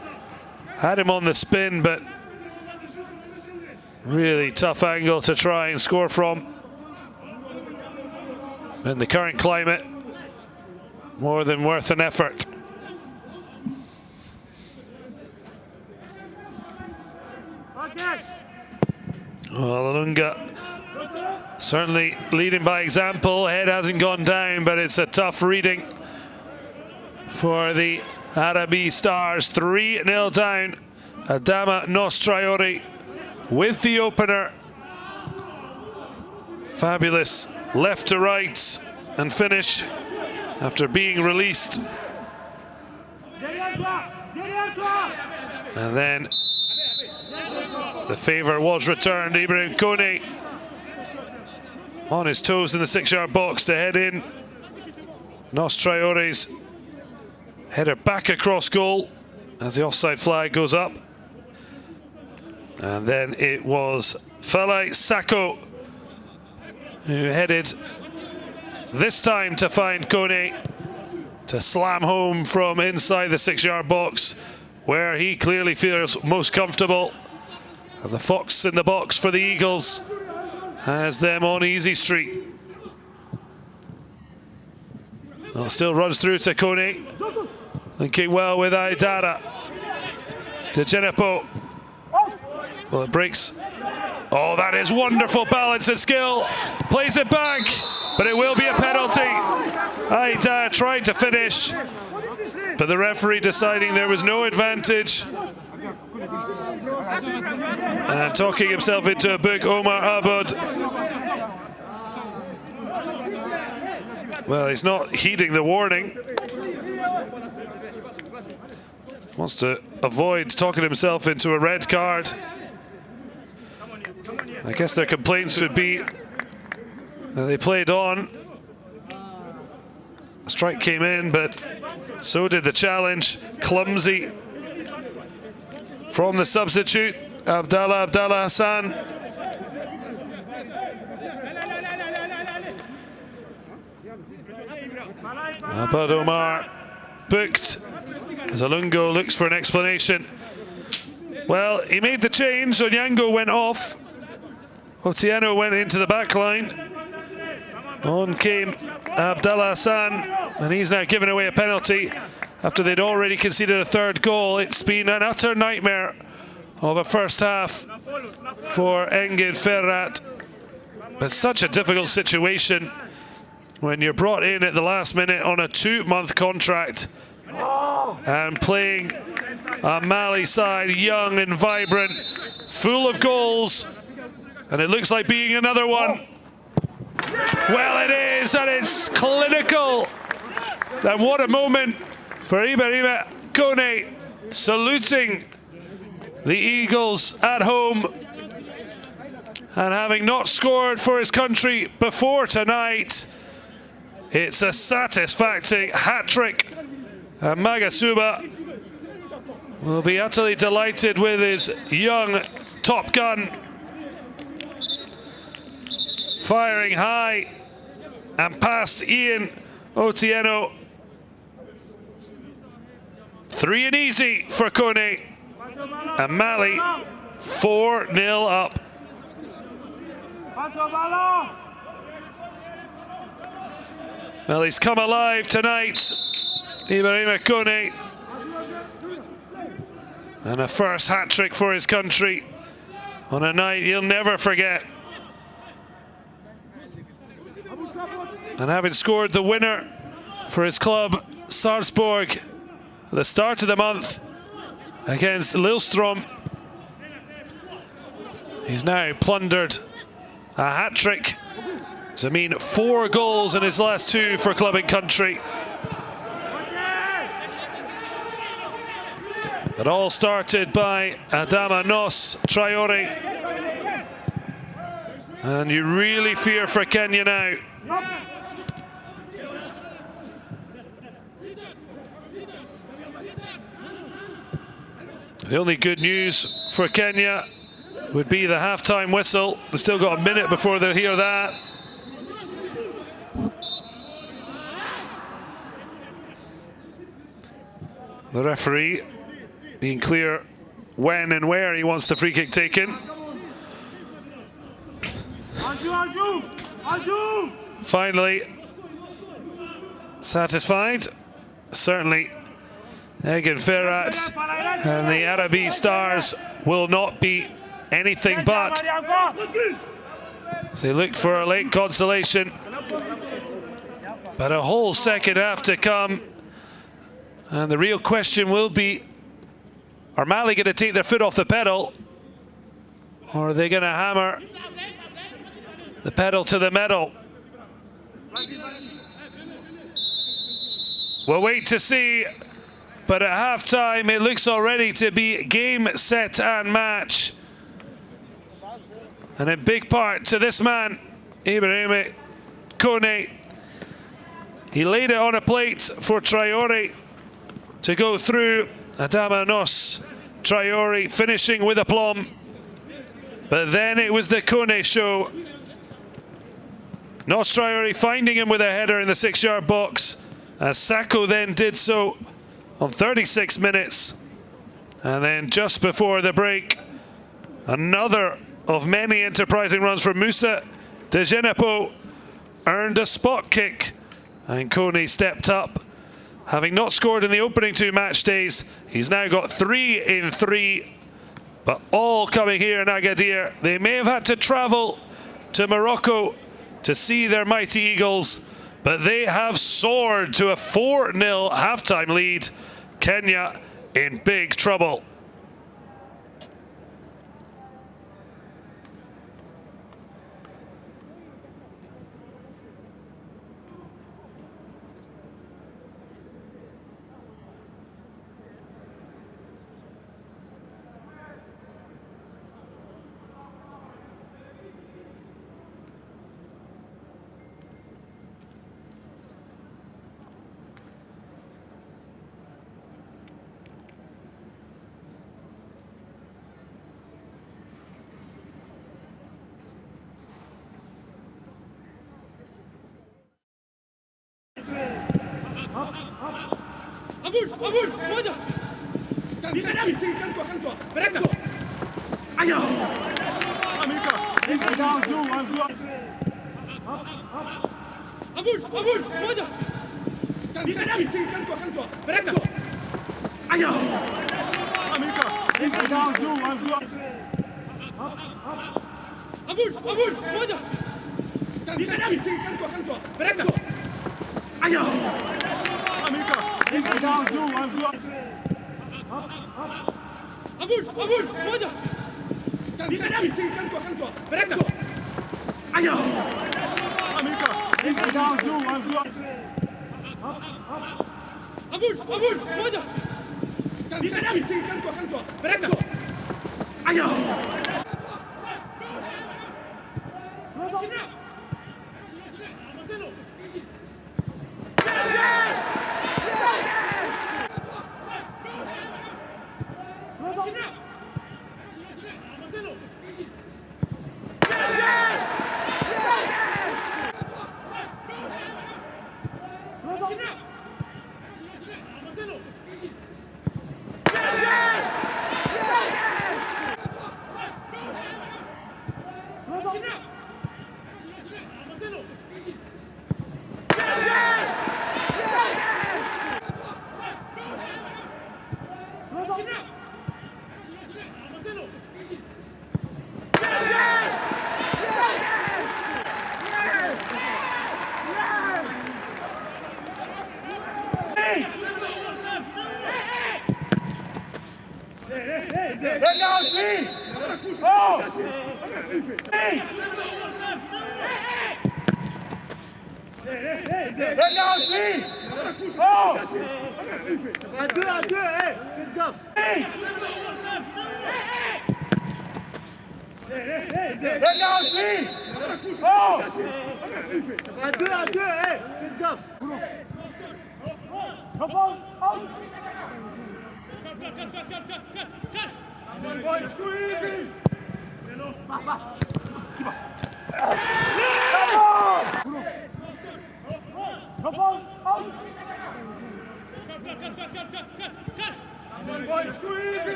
Had him on the spin, but really tough angle to try and score from. In the current climate, more than worth an effort. Well, Olunga certainly leading by example. Head hasn't gone down, but it's a tough reading for the Arabi Stars. 3-0 down. Adama Traore with the opener. Fabulous left to right and finish after being released. And then the favour was returned. Ibrahim Kone on his toes in the 6-yard box to head in. Traore's header back across goal as the offside flag goes up. And then it was Felai Sako who headed this time to find Kone to slam home from inside the 6-yard box, where he clearly feels most comfortable. And the fox in the box for the Eagles has them on easy street. Well, still runs through to Kone. Linking well with Aidara. To Djenepo. Well, it breaks. Oh, that is wonderful balance and skill. Plays it back, but it will be a penalty. Aidara tried to finish, but the referee deciding there was no advantage. And talking himself into a book, Omar Abud. Well, he's not heeding the warning. Wants to avoid talking himself into a red card. I guess their complaints would be that they played on. The strike came in, but so did the challenge. Clumsy from the substitute, Abdallah Hassan. Abad Omar booked as Alungo looks for an explanation. Well, he made the change, Onyango went off. Otieno went into the back line. On came Abdallah Hassan, and he's now given away a penalty after they'd already conceded a third goal. It's been an utter nightmare of a first half for Engin Ferhat. But such a difficult situation when you're brought in at the last minute on a 2-month contract and playing a Mali side, young and vibrant, full of goals, and it looks like being another one. Well, it is, and it's clinical. And what a moment for Ibrahima Kone, saluting the Eagles at home, and having not scored for his country before tonight, it's a satisfying hat-trick. And Magasuba will be utterly delighted with his young top gun. Firing high and past Ian Otieno. 3 and easy for Kone. And Mali 4-0 up. Well, he's come alive tonight, Ibrahima Kone. And a first hat-trick for his country on a night he'll never forget. And having scored the winner for his club, Sarpsborg, at the start of the month against Lillestrøm, he's now plundered a hat-trick to mean 4 goals in his last 2 for club and country. It all started by Adama Nos Traore. And you really fear for Kenya now. The only good news for Kenya would be the half-time whistle. They've still got a minute before they'll hear that. The referee being clear when and where he wants the free kick taken. Finally, satisfied? Certainly. Engin Ferhat and the Arabi Stars will not be anything but. They look for a late consolation, but a whole second half to come. And the real question will be, are Mali going to take their foot off the pedal, or are they going to hammer the pedal to the metal? We'll wait to see. But at half-time, it looks already to be game, set, and match. And in big part to this man, Ibrahima Kone. He laid it on a plate for Traore to go through. Adama Nos Traore finishing with aplomb. But then it was the Kone show. Nos Traore finding him with a header in the 6-yard box, as Sako then did so on 36 minutes. And then just before the break, another of many enterprising runs from Musa Dejenepo earned a spot kick, and Kone stepped up. Having not scored in the opening 2 match days, he's now got 3 in 3, but all coming here in Agadir. They may have had to travel to Morocco to see their mighty Eagles, but they have soared to a 4-0 halftime lead. Kenya in big trouble.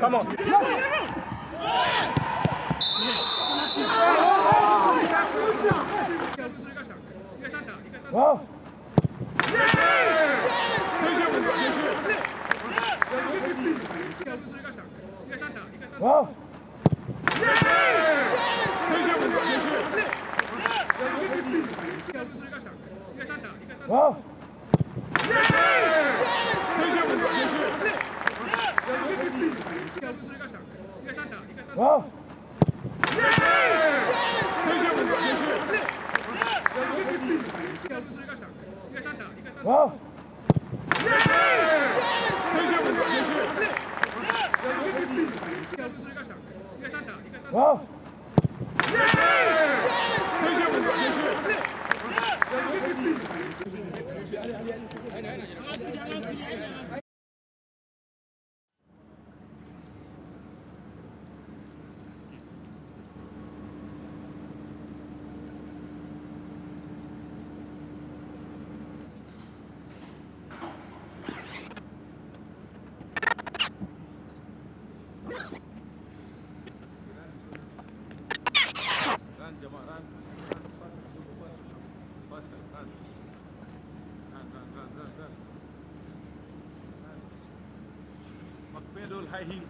Come on. Oh. Oh. Oh. Oh. Oh. Oh. Pedal, high heel,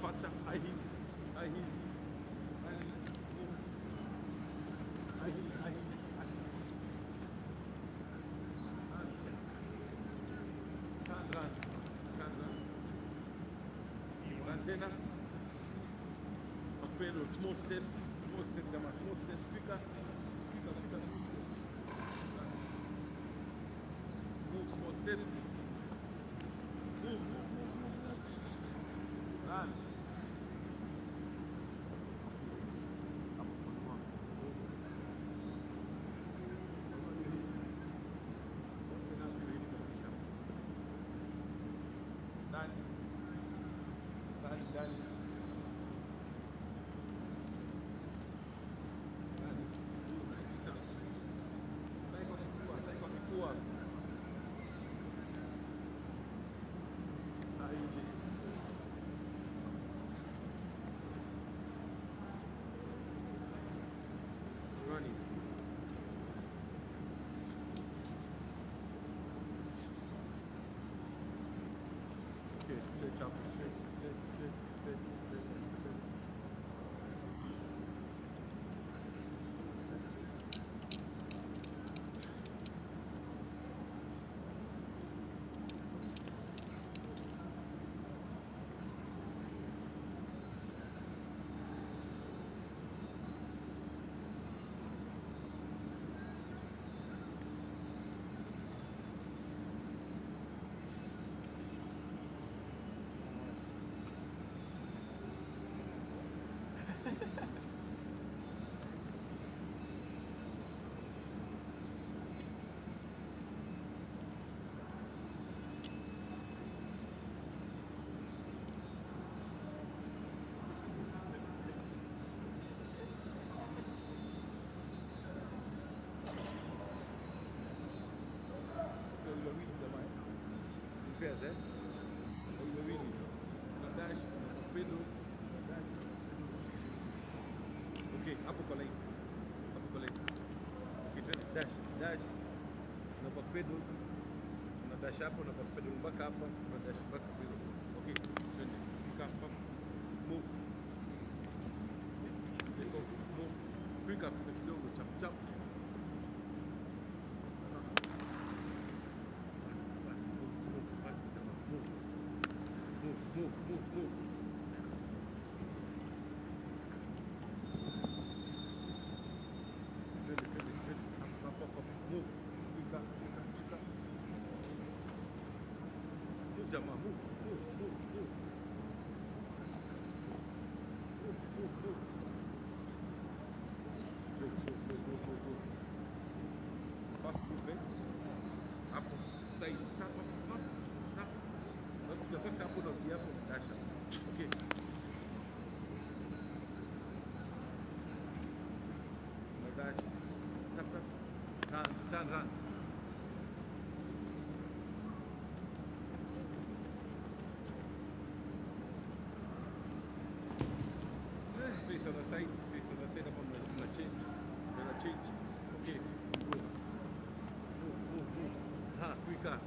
faster, high heel, high heel. High heel, high heel, high heel. Can't run. Antenna. Pedal, small steps, Dama, small steps, quicker. Move, small steps. Move. Run. Done. Running. Okay, stretch up, stretch. Pés, é? Dash, pedal, dash. Okay, up a leg. Okay, dash. Na pedal, na dash up, na pedal back up, na dash back pedal. Okay, pick up, move. Move. Pick up, chop. Move. Ready. Up. Move. Quick up. Move, Jama. Move. Go. Fast move, eh? Up. Side. Tap. The back up on the apple, dash up. Okay. Dash. Tap. Run. Face on the side upon the change. Okay. Move. Quicker.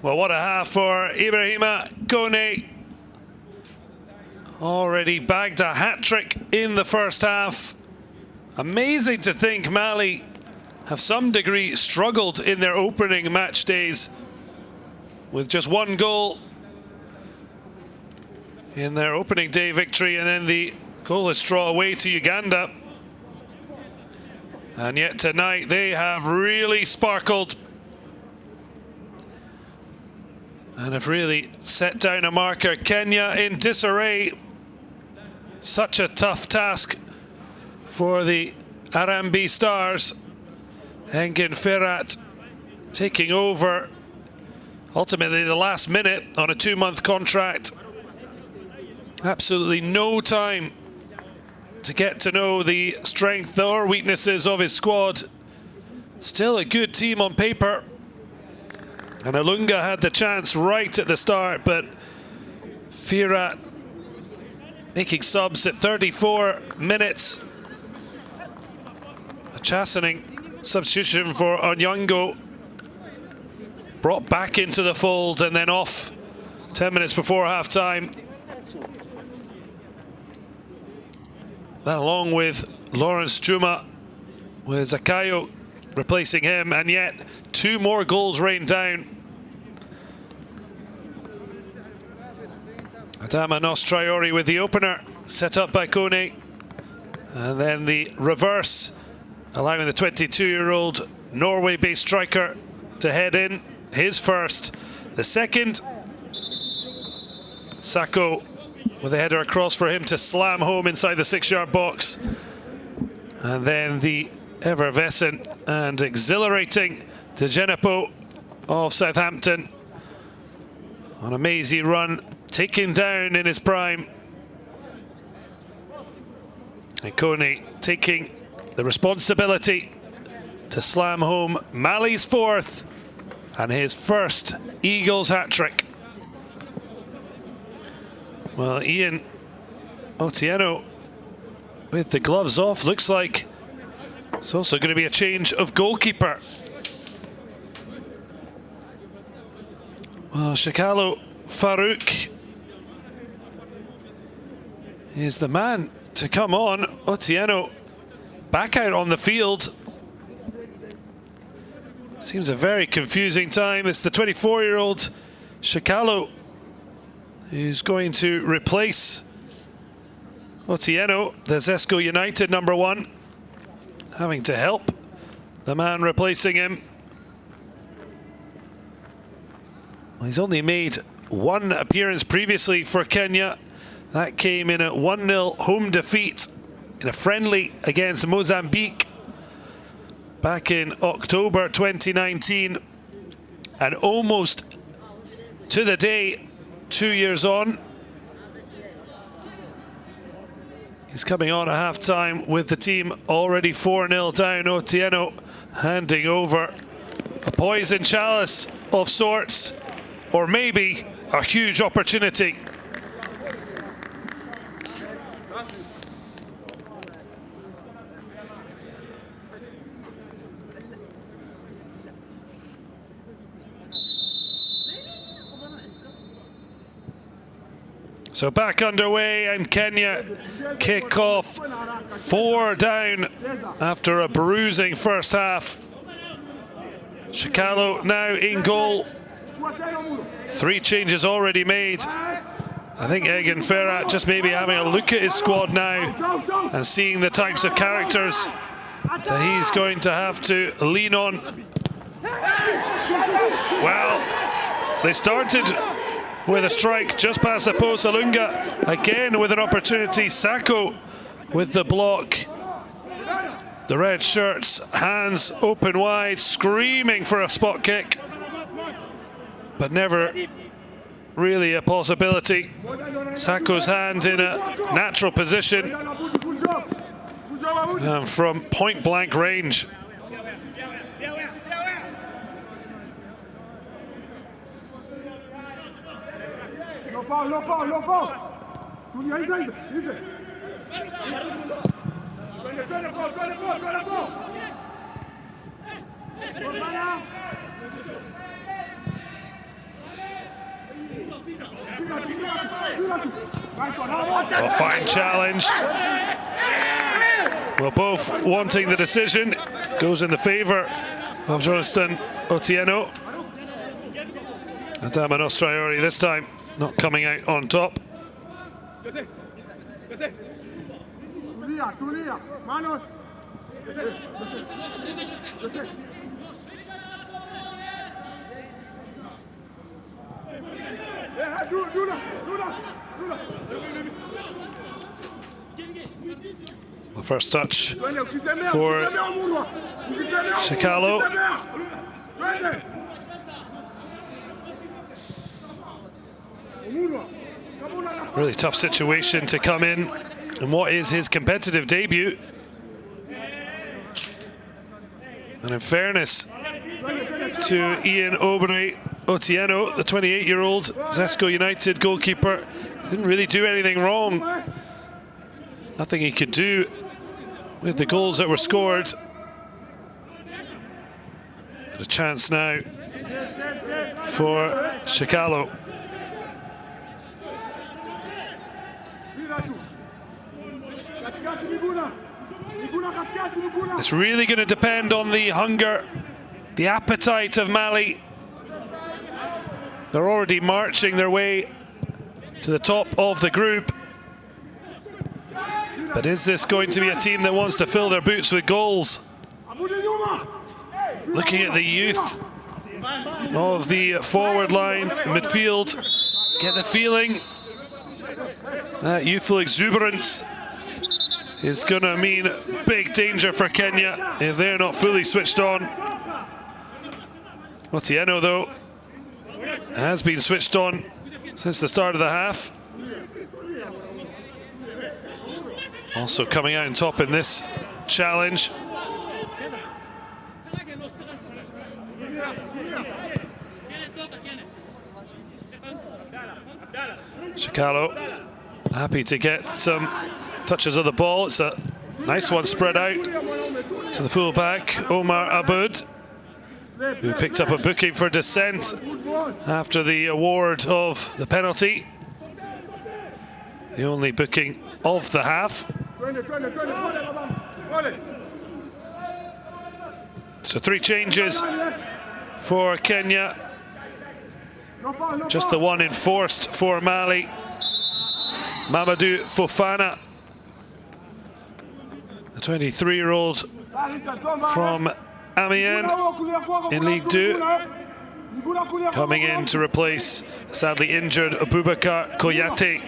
Well, what a half for Ibrahima Kone. Already bagged a hat-trick in the first half. Amazing to think Mali have some degree struggled in their opening match days with just one goal in their opening day victory, and then the goalless draw away to Uganda. And yet tonight they have really sparkled and have really set down a marker. Kenya in disarray. Such a tough task for the Arambi Stars. Engin Firat taking over ultimately the last minute on a 2-month contract. Absolutely no time to get to know the strength or weaknesses of his squad. Still a good team on paper. And Alunga had the chance right at the start, but Firat making subs at 34 minutes. A chastening substitution for Onyango. Brought back into the fold and then off 10 minutes before half-time. That along with Lawrence Juma, with Zakayo replacing him, and yet 2 more goals rained down. Adama Nostraiori with the opener, set up by Kone. And then the reverse, allowing the 22-year-old Norway-based striker to head in. His first. The second, Sako with a header across for him to slam home inside the 6-yard box. And then the effervescent and exhilarating Dejenepo of Southampton on a mazy run, taken down in his prime. And Kone taking the responsibility to slam home Mali's 4th and his first Eagles hat-trick. Well, Ian Otieno with the gloves off. Looks like it's also going to be a change of goalkeeper. Well, Shikalo Farouk is the man to come on. Otieno back out on the field. Seems a very confusing time. It's the 24-year-old Shikalo who's going to replace Otieno, the Zesco United #1, having to help the man replacing him. Well, he's only made 1 appearance previously for Kenya. That came in a 1-0 home defeat in a friendly against Mozambique back in October 2019. And almost to the day, 2 years on, he's coming on at half-time with the team already 4-0 down. Otieno handing over a poison chalice of sorts, or maybe a huge opportunity. So back underway, and Kenya kick off 4 down after a bruising first half. Shikalo now in goal. 3 changes already made. I think Engin Firat just maybe having a look at his squad now and seeing the types of characters that he's going to have to lean on. Well, they started with a strike just past the post. Alunga again with an opportunity. Sako with the block. The red shirts, hands open wide, screaming for a spot kick, but never really a possibility. Sako's hand in a natural position and from point blank range. No foul. A fine challenge. Well, both wanting the decision. Goes in the favour of Jonathan Otieno. Adama Nostraiori this time not coming out on top. The first touch for Shikalo. Really tough situation to come in and what is his competitive debut. And in fairness to Ian Aubrey Otieno, the 28-year-old Zesco United goalkeeper, didn't really do anything wrong. Nothing he could do with the goals that were scored. But a chance now for Shikalo. It's really going to depend on the hunger, the appetite of Mali. They're already marching their way to the top of the group. But is this going to be a team that wants to fill their boots with goals? Looking at the youth of the forward line, midfield, get the feeling that youthful exuberance is going to mean big danger for Kenya if they're not fully switched on. Otieno, though, has been switched on since the start of the half. Also coming out on top in this challenge. Shikalo happy to get some touches of the ball. It's a nice one spread out to the fullback, Omar Aboud, who picked up a booking for dissent after the award of the penalty. The only booking of the half. So 3 changes for Kenya. Just the one enforced for Mali. Mamadou Fofana, the 23-year-old from Amiens in Ligue 2, coming in to replace sadly injured Abubakar Koyate.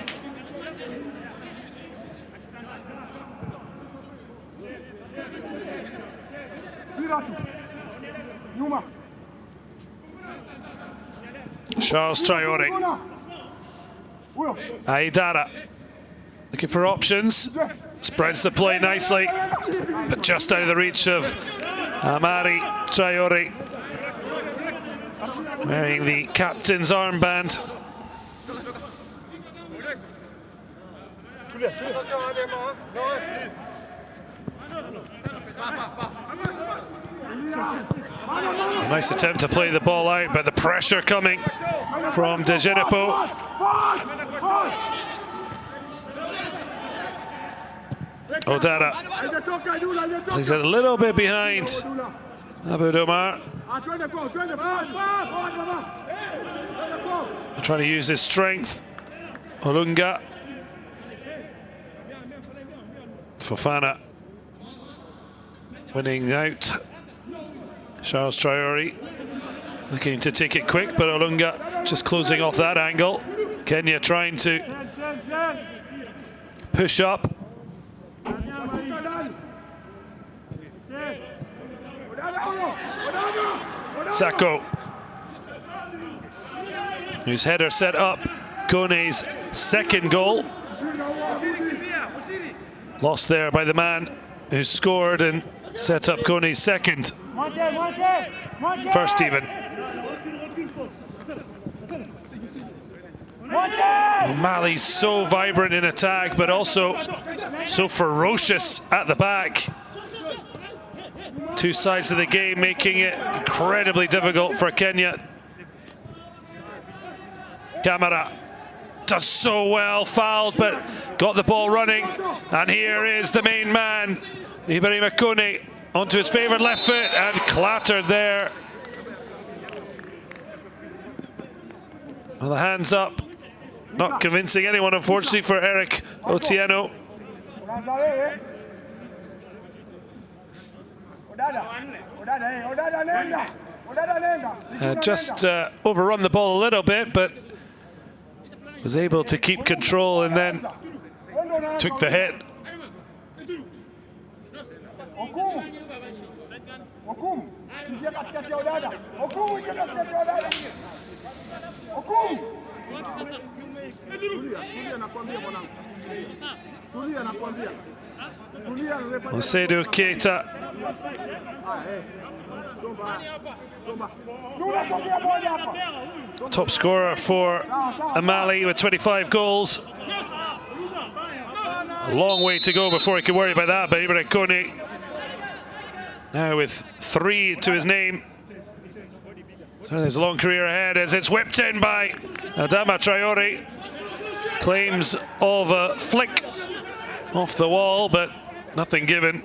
Charles Traore. Aidara looking for options. Spreads the play nicely, but just out of the reach of Amari Traore, wearing the captain's armband. A nice attempt to play the ball out, but the pressure coming from De Genipo. Odara plays it a little bit behind Aboud Omar. Trying to use his strength. Olunga. Fofana winning out. Charles Traore looking to take it quick, but Olunga just closing off that angle. Kenya trying to push up. Sako, whose header set up Kone's second goal. Lost there by the man who scored and set up Kone's second. First even. Mali's so vibrant in attack, but also so ferocious at the back. Two sides of the game making it incredibly difficult for Kenya. Camera does so well, fouled, but got the ball running. And here is the main man, Ibrahim Kone, onto his favoured left foot and clattered there. Well, the hands up. Not convincing anyone, unfortunately, for Eric Otieno. Just overrun the ball a little bit, but was able to keep control and then took the hit. Seydou Keita, top scorer for Mali with 25 goals. A long way to go before he can worry about that, but Ibrahim Kone now with 3 to his name. So there's a long career ahead as it's whipped in by Adama Traore. Claims of a flick off the wall, but nothing given.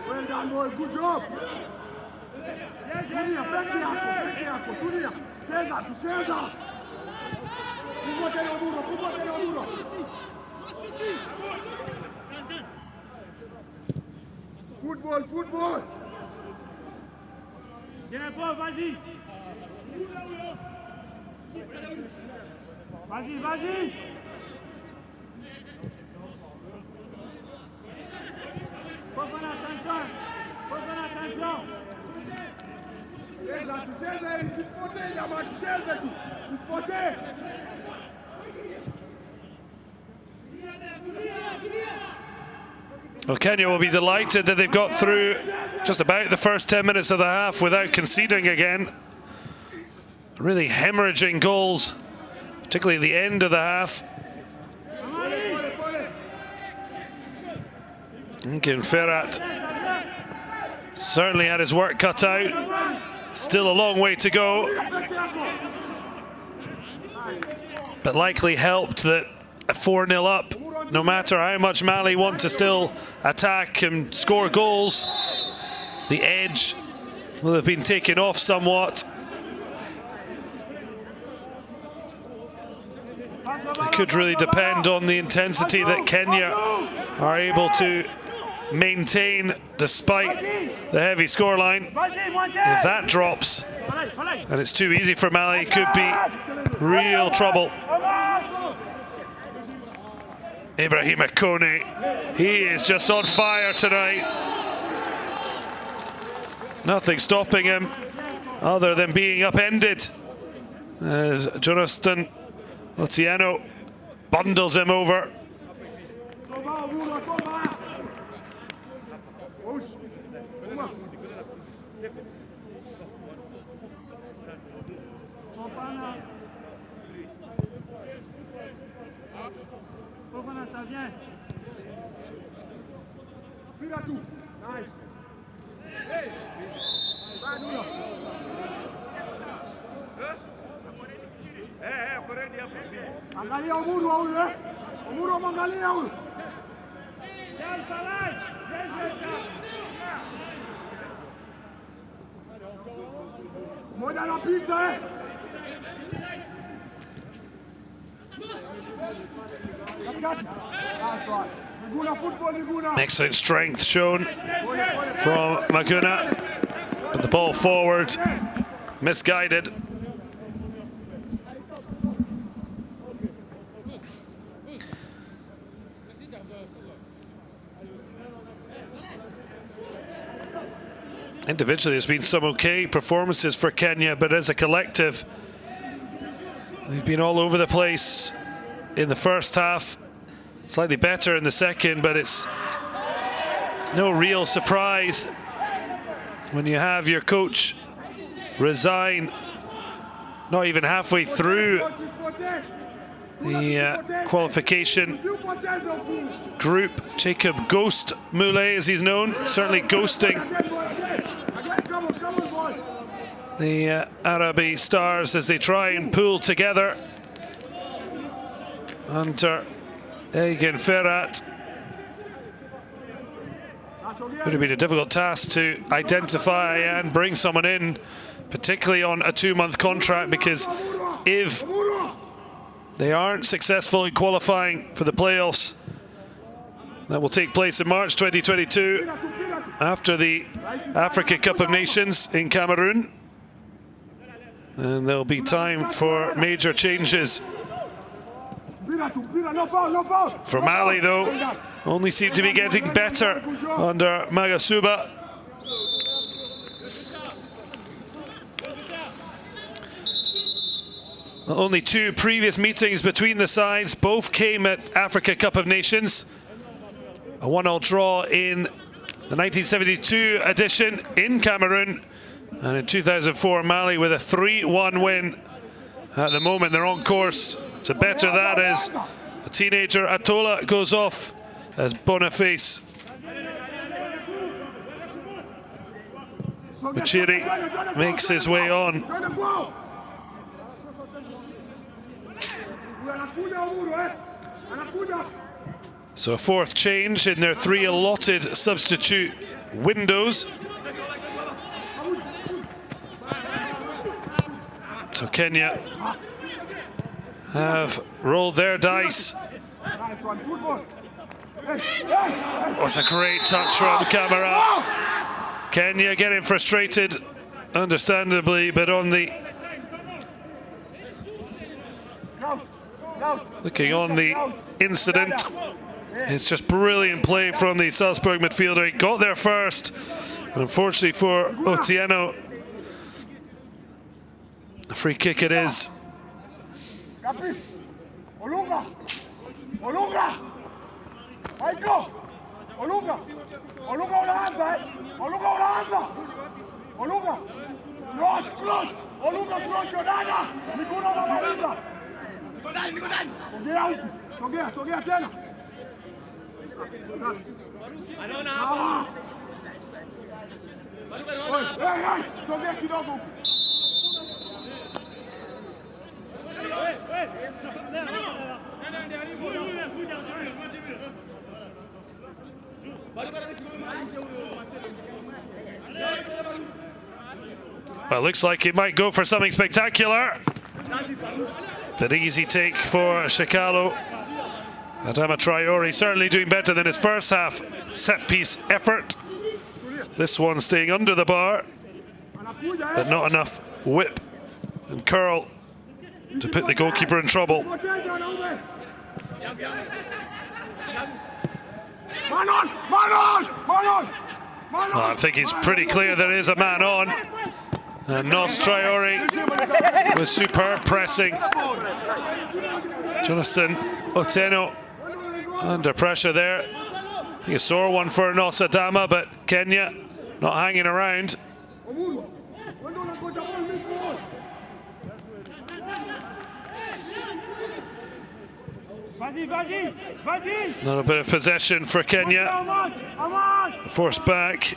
Well done, boys. Good job. Football, football. Viens, Paul, vas-y. Vas-y, vas-y. Faut faire attention. Faut faire attention. Cheza, tucheze, usipotee jamani, tucheze tu. Usipotee. Well, Kenya will be delighted that they've got through just about the first 10 minutes of the half without conceding again. Really hemorrhaging goals, particularly at the end of the half. Inkin Ferrat certainly had his work cut out. Still a long way to go, but likely helped that a 4-0 up, no matter how much Mali want to still attack and score goals, the edge will have been taken off somewhat. It could really depend on the intensity that Kenya are able to maintain despite the heavy scoreline. If that drops and it's too easy for Mali, it could be real trouble. Ibrahim Kone, he is just on fire tonight. Nothing stopping him other than being upended as Jonathan Otieno bundles him over. Angalia Umuru huyu, eh? Umuru mwangalia huyu. Mmoja anapita, eh? Excellent strength shown from Maguna, but The ball forward, misguided. Individually, there's been some okay performances for Kenya, but as a collective, they've been all over the place in the first half. Slightly better in the second, but it's no real surprise when you have your coach resign not even halfway through the qualification group. Jacob Ghost Mule, as he's known, certainly ghosting the Arabi Stars as they try and pull together under Egan Ferrat. Would have been a difficult task to identify and bring someone in, particularly on a 2-month contract, because if they aren't successful in qualifying for the playoffs that will take place in March 2022 after the Africa Cup of Nations in Cameroon, and there'll be time for major changes. For Mali, though, only seem to be getting better under Magasuba. Only 2 previous meetings between the sides, both came at Africa Cup of Nations. A 1-1 draw in the 1972 edition in Cameroon, and in 2004 Mali with a 3-1 win. At the moment they're on course to better that as the teenager Atola goes off as Boniface Muchiri makes his way on. So a 4th change in their 3 allotted substitute windows. So Kenya have rolled their dice. What's a great touch from Camara. Kenya getting frustrated, understandably, but on the looking on the incident, it's just brilliant play from the Salzburg midfielder. He got there first, and unfortunately for Otieno, a free kick it is. Well, it looks like it might go for something spectacular. But easy take for Shikalo. Adama Traore certainly doing better than his first half set-piece effort. This one staying under the bar, but not enough whip and curl to put the goalkeeper in trouble. Well, I think it's pretty clear there is a man on. And Nos Traore with superb pressing. Jonathan Otieno under pressure there. I think a sore one for Nos Adama, but Kenya not hanging around. Another bit of possession for Kenya. Forced back.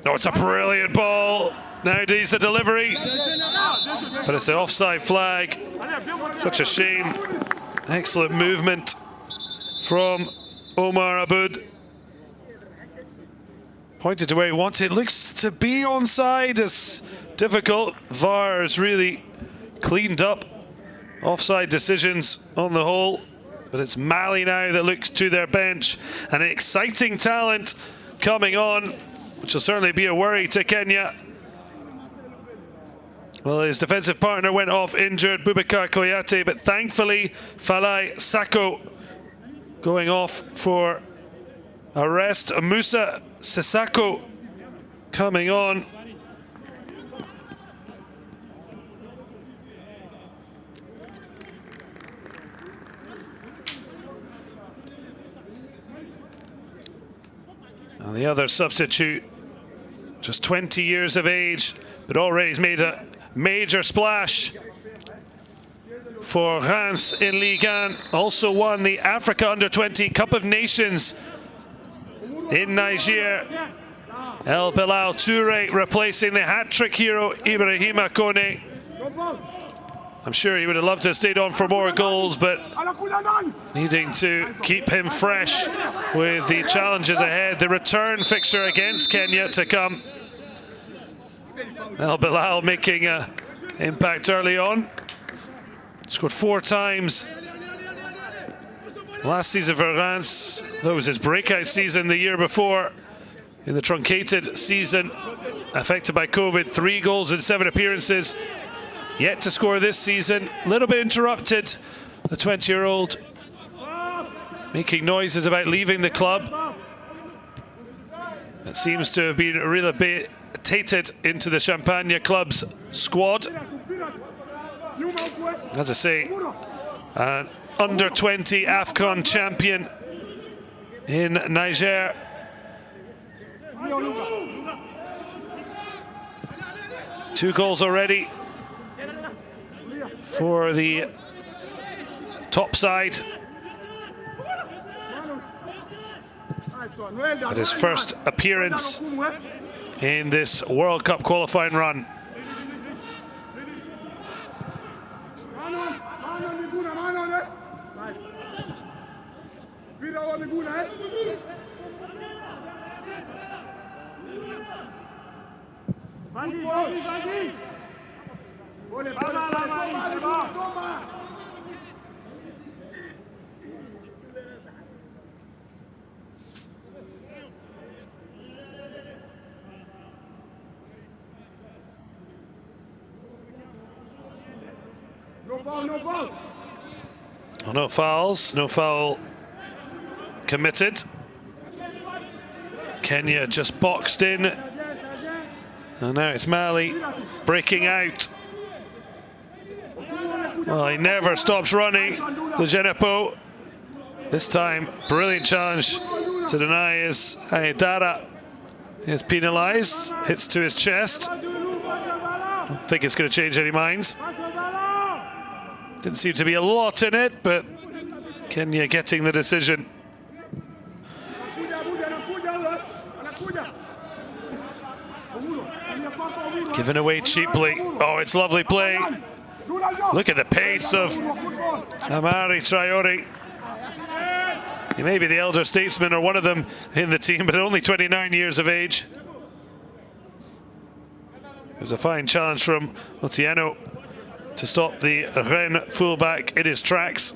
Oh, it's a brilliant ball. Nowadays the delivery, but it's an offside flag. Such a shame. Excellent movement from Omar Aboud. Pointed to where he wants it. Looks to be onside. It's difficult. VAR has really cleaned up offside decisions on the whole. But it's Mali now that looks to their bench. An exciting talent coming on, which will certainly be a worry to Kenya. Well, his defensive partner went off injured, Boubacar Koyate, but thankfully Falai Sako going off for a rest. Musa Sissako coming on. And the other substitute, just 20 years of age, but already has made a major splash for Reims in Ligue 1. Also won the Africa Under-20 Cup of Nations in Niger. El Bilal Toure replacing the hat-trick hero Ibrahima Kone. I'm sure he would have loved to have stayed on for more goals, but needing to keep him fresh with the challenges ahead. The return fixture against Kenya to come. El Bilal making an impact early on. Scored 4 times last season for Reims. That was his breakout season the year before. In the truncated season, affected by COVID, 3 goals in 7 appearances. Yet to score this season. A little bit interrupted. The 20-year-old making noises about leaving the club. It seems to have been rehabilitated into the Champagne club's squad. As I say, an under-20 AFCON champion in Niger. Two goals already for the top side. At his first appearance in this World Cup qualifying run. Oh, no fouls, no foul committed. Kenya just boxed in. And now it's Mali breaking out. Well, he never stops running, the Genepo. This time, brilliant challenge to deny his Dara is penalised. Hits to his chest. Don't think it's going to change any minds. Didn't seem to be a lot in it, but Kenya getting the decision. Given away cheaply. Oh, it's lovely play. Look at the pace of Amari Traore. He may be the elder statesman or one of them in the team, but only 29 years of age. It was a fine challenge from Otieno to stop the Rennes fullback in his tracks.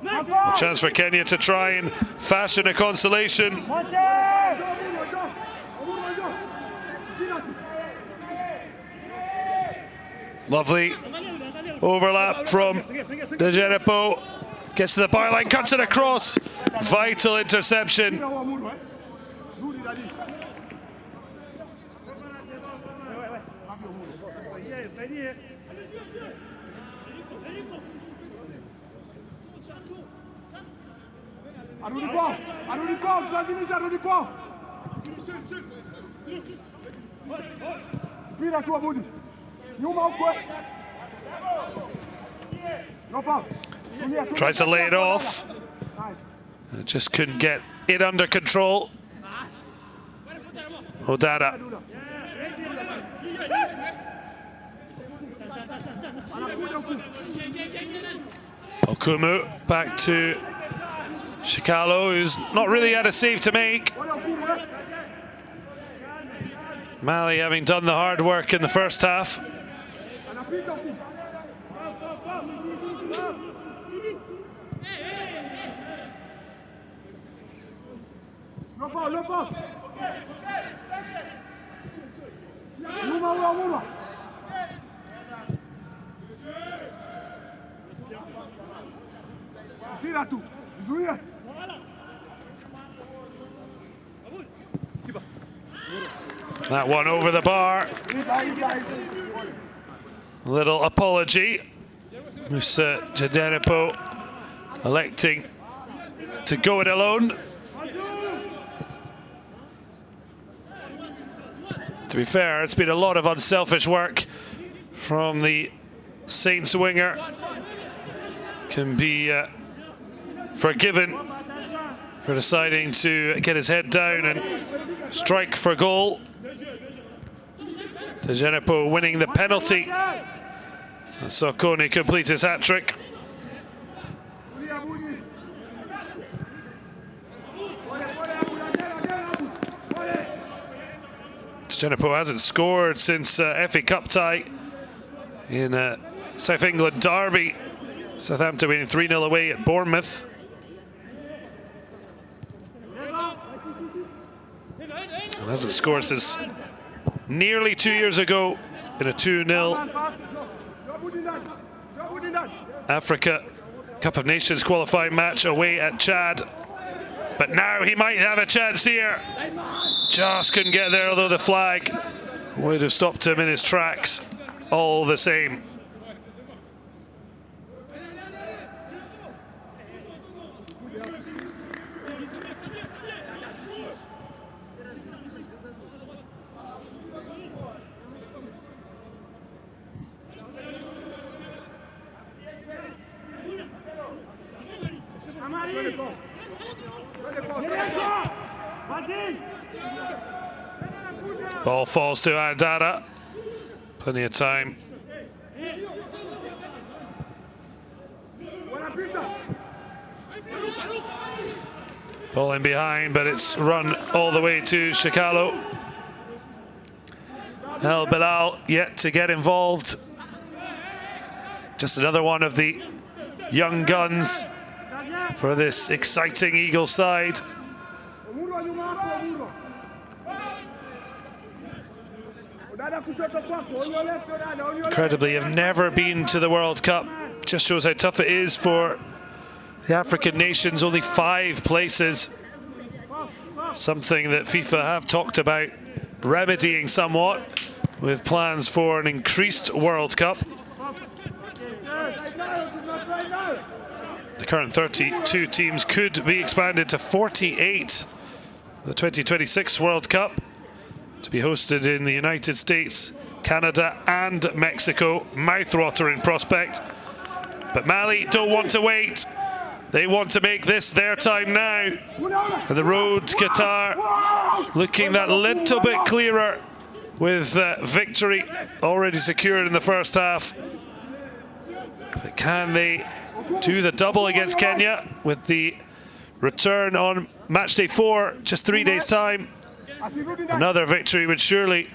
A chance for Kenya to try and fashion a consolation. Lovely overlap from the Genepo. Gets to the byline, cuts it across. Vital interception. Tries to lay it off. Just couldn't get it under control. Odada. Okumu back to Shikalo, who's not really had a save to make. Mali having done the hard work in the first half. That one over the bar. Little apology. Musa Jadenepo electing to go it alone. To be fair, it's been a lot of unselfish work from the Saints winger. Can be forgiven for deciding to get his head down and strike for goal. Jadenepo winning the penalty. And Sokoni completes his hat-trick. Jadenepo hasn't scored since FA Cup tie in South England derby. Southampton winning 3-0 away at Bournemouth. And hasn't scored since nearly 2 years ago in a 2-0 Africa Cup of Nations qualifying match away at Chad. But now he might have a chance here. Just couldn't get there, although the flag would have stopped him in his tracks all the same. Ball falls to Andara. Plenty of time. Ball in behind, but it's run all the way to Shikalo. El Bilal yet to get involved. Just another one of the young guns for this exciting Eagle side. Incredibly, have never been to the World Cup. Just shows how tough it is for the African nations. Only 5 places. Something that FIFA have talked about remedying somewhat with plans for an increased World Cup. The current 32 teams could be expanded to 48. The 2026 World Cup to be hosted in the United States, Canada and Mexico. Mouth-watering prospect. But Mali don't want to wait. They want to make this their time now. And the road to Qatar looking that little bit clearer with victory already secured in the first half. But can they do the double against Kenya with the return on match day 4, just 3 days' time? Another victory would surely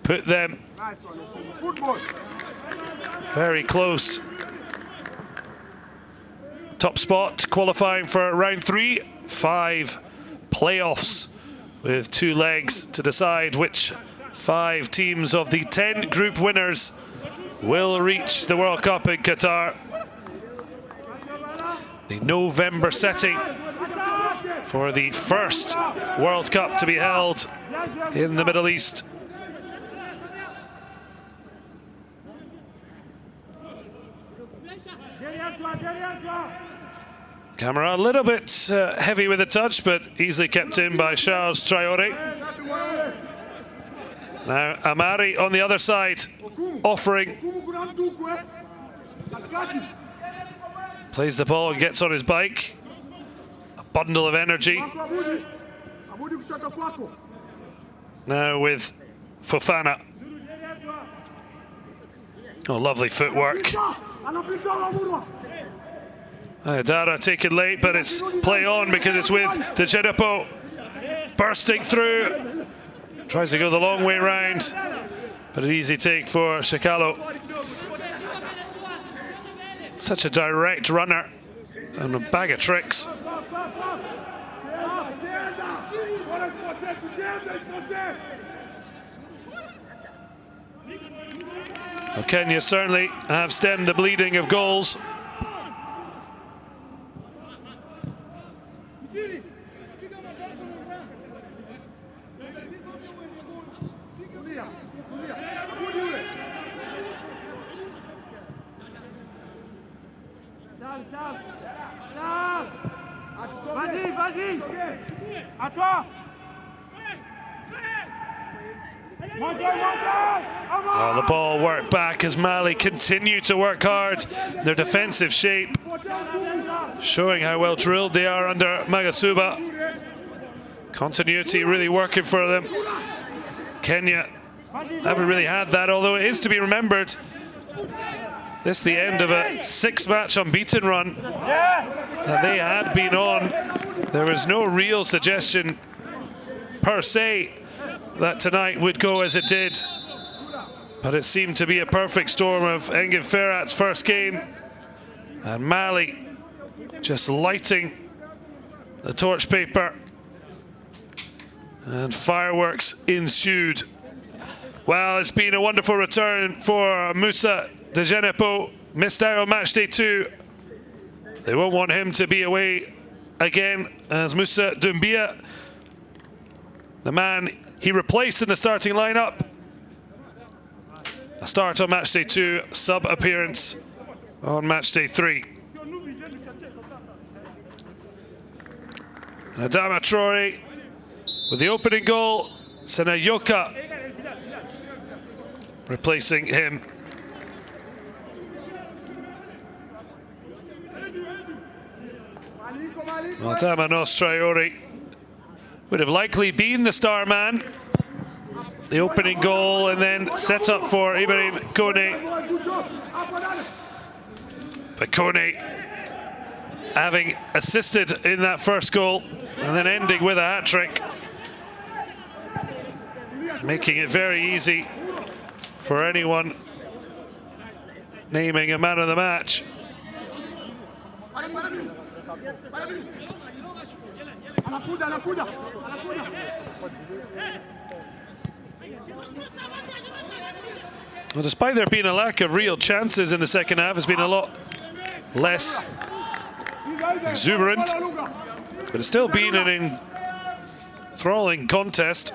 put them very close. Top spot qualifying for round 3, 5 playoffs with 2 legs to decide which 5 teams of the 10 group winners will reach the World Cup in Qatar. The November setting for the first World Cup to be held in the Middle East. Camera a little bit heavy with the touch, but easily kept in by Charles Traore. Now Amari on the other side, offering. Plays the ball and gets on his bike. A bundle of energy. Now with Fofana. Oh, lovely footwork Dara taken late, but it's play on because it's with Djibouti bursting through. Tries to go the long way round, but an easy take for Shikalo. Such a direct runner and a bag of tricks. Well, Kenya certainly have stemmed the bleeding of goals. Vas-y, vas-y. À toi. Well, the ball worked back as Mali continue to work hard. Their defensive shape showing how well drilled they are under Magasuba. Continuity really working for them. Kenya haven't really had that, although it is to be remembered this is the end of a 6-match unbeaten run that they had been on. There was no real suggestion per se that tonight would go as it did, but it seemed to be a perfect storm of Engin Ferhat's first game, and Mali just lighting the torch paper, and fireworks ensued. Well, it's been a wonderful return for Musa Djibouti. Missed out on match day 2. They won't want him to be away again, as Musa Doumbia, the man he replaced in the starting lineup, a start on match day 2, sub-appearance on match day 3. And Adama Traore with the opening goal, Senayoka replacing him. Adama Traore would have likely been the star man. The opening goal and then set up for Ibrahim Kone. But Kone having assisted in that first goal and then ending with a hat-trick, making it very easy for anyone naming a man of the match. Well, despite there being a lack of real chances in the second half, it's been a lot less exuberant, but it's still been an enthralling contest,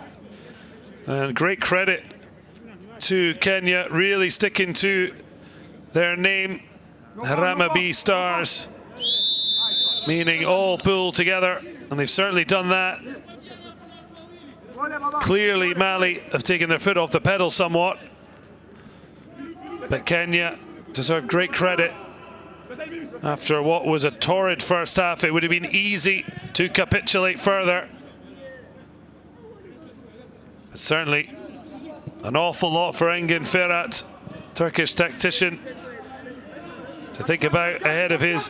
and great credit to Kenya really sticking to their name, Haramabe Stars, meaning all pulled together, and they've certainly done that. Clearly Mali have taken their foot off the pedal somewhat, but Kenya deserve great credit. After what was a torrid first half, it would have been easy to capitulate further. But certainly an awful lot for Engin Ferhat, Turkish tactician, to think about ahead of his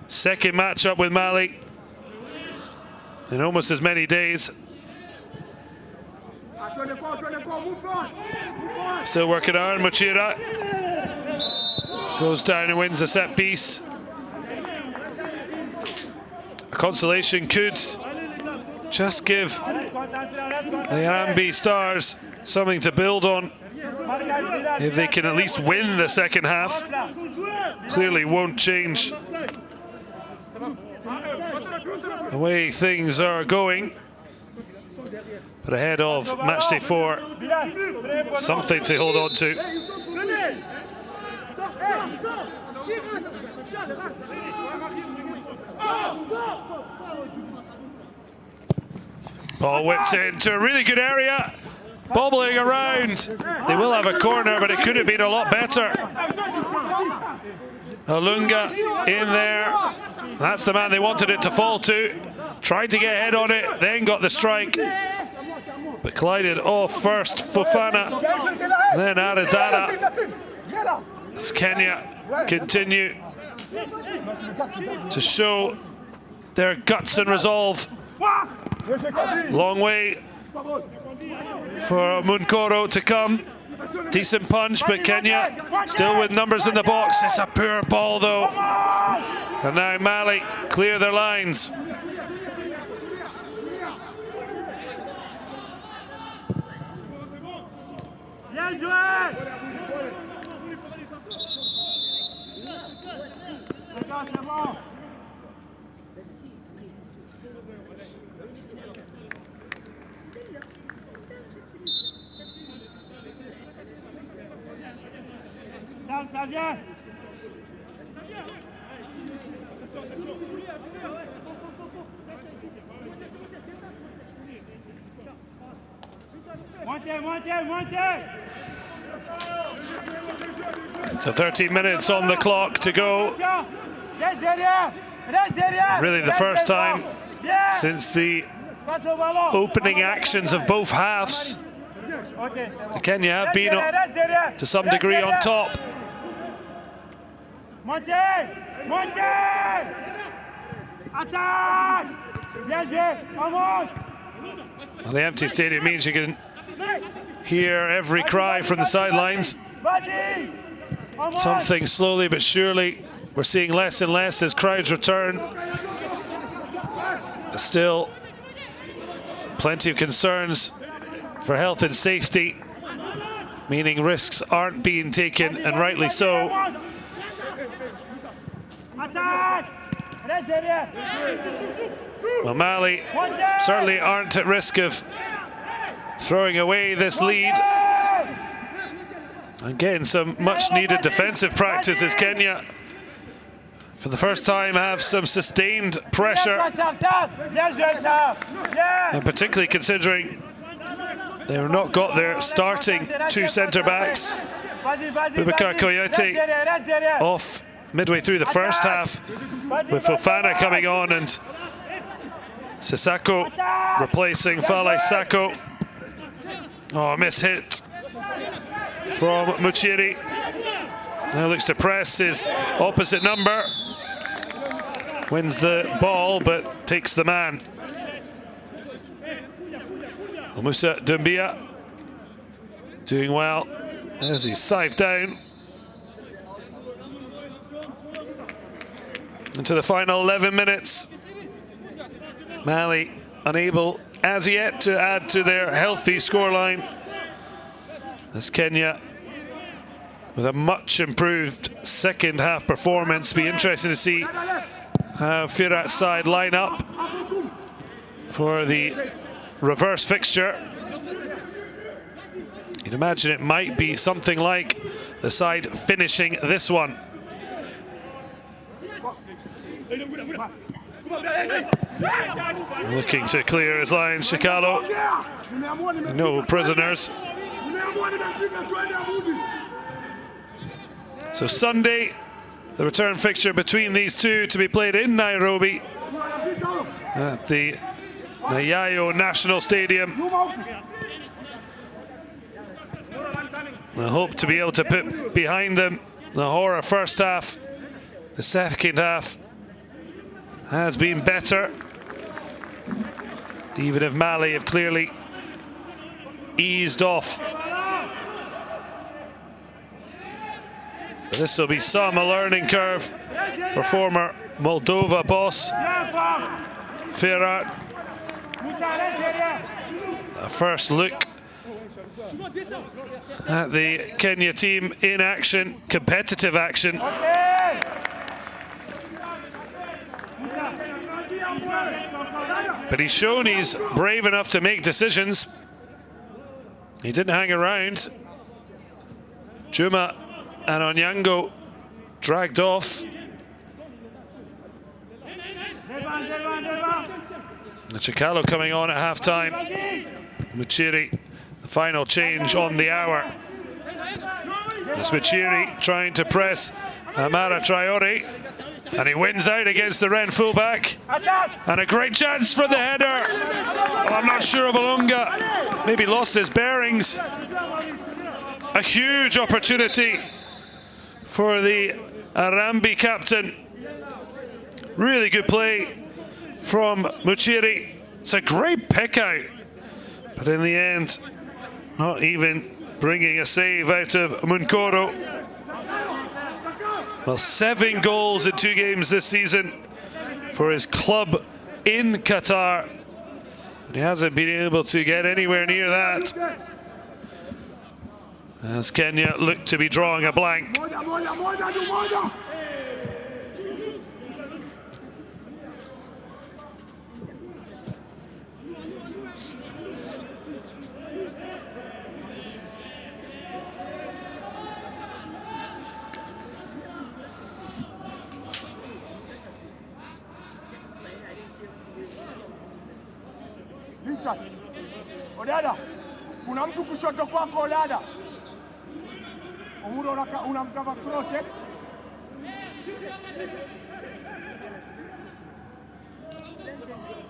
second matchup with Mali in almost as many days. Still working hard, Muchira goes down and wins a set piece. A consolation could just give the Haramabe Stars something to build on if they can at least win the second half. Clearly won't change the way things are going, but ahead of match day 4, something to hold on to. Ball whipped into a really good area, bobbling around. They will have a corner, but it could have been a lot better. Olunga in there. That's the man they wanted it to fall to. Tried to get ahead on it, then got the strike, but collided off first Fofana, then Aradara. as Kenya continue to show their guts and resolve. Long way for Munkoro to come. Decent punch, but Kenya still with numbers in the box. It's a poor ball though. And now Mali clear their lines. Bien joué! C'est bon. Ça vient. Montez, montez, montez. So 13 minutes on the clock to go. Really the first time since the opening actions of both halves. Kenya have been to some degree on top. Montez, montez. Attaque. Bien joué, vamos. Well, the empty stadium means you can hear every cry from the sidelines. Something slowly but surely we're seeing less and less as crowds return. Still plenty of concerns for health and safety, meaning risks aren't being taken, and rightly so. Well, Mali certainly aren't at risk of throwing away this lead. And getting some much needed defensive practice as Kenya, for the first time, have some sustained pressure. And particularly considering they've not got their starting two centre-backs. Boubacar Koyate off midway through the first half, with Fofana coming on and Sissako replacing Fale Sako. Oh, a miss hit from Muchiri. Now looks to press his opposite number. Wins the ball, but takes the man. Musa Doumbia doing well as he's scythed down. Into the final 11 minutes. Mali unable as yet to add to their healthy scoreline, as Kenya with a much improved second half performance. Be interesting to see how Firat's side line up for the reverse fixture. You'd imagine it might be something like the side finishing this one. Looking to clear his line, Shikalo. No prisoners. So Sunday, the return fixture between these two to be played in Nairobi at the Nyayo National Stadium. I hope to be able to put behind them the horror first half. The second half has been better, even if Mali have clearly eased off. This will be a learning curve for former Moldova boss Firat. A first look at the Kenya team in action, competitive action. But he's shown he's brave enough to make decisions. He didn't hang around. Juma and Onyango dragged off. And Chikalo coming on at half-time. Muchiri, the final change on the hour. It's Muchiri trying to press Amara Traore, and he wins out against the Ren fullback. And a great chance for the header. Well, I'm not sure of Olunga. Maybe lost his bearings. A huge opportunity for the Arambi captain. Really good play from Muchiri. It's a great pick out, but in the end, not even bringing a save out of Munkoro. Well, 7 goals in 2 games this season for his club in Qatar. But he hasn't been able to get anywhere near that, as Kenya look to be drawing a blank. Richard, Odada, kuna mtu kushoto kwako Odada. Omuro unamkava cross eh?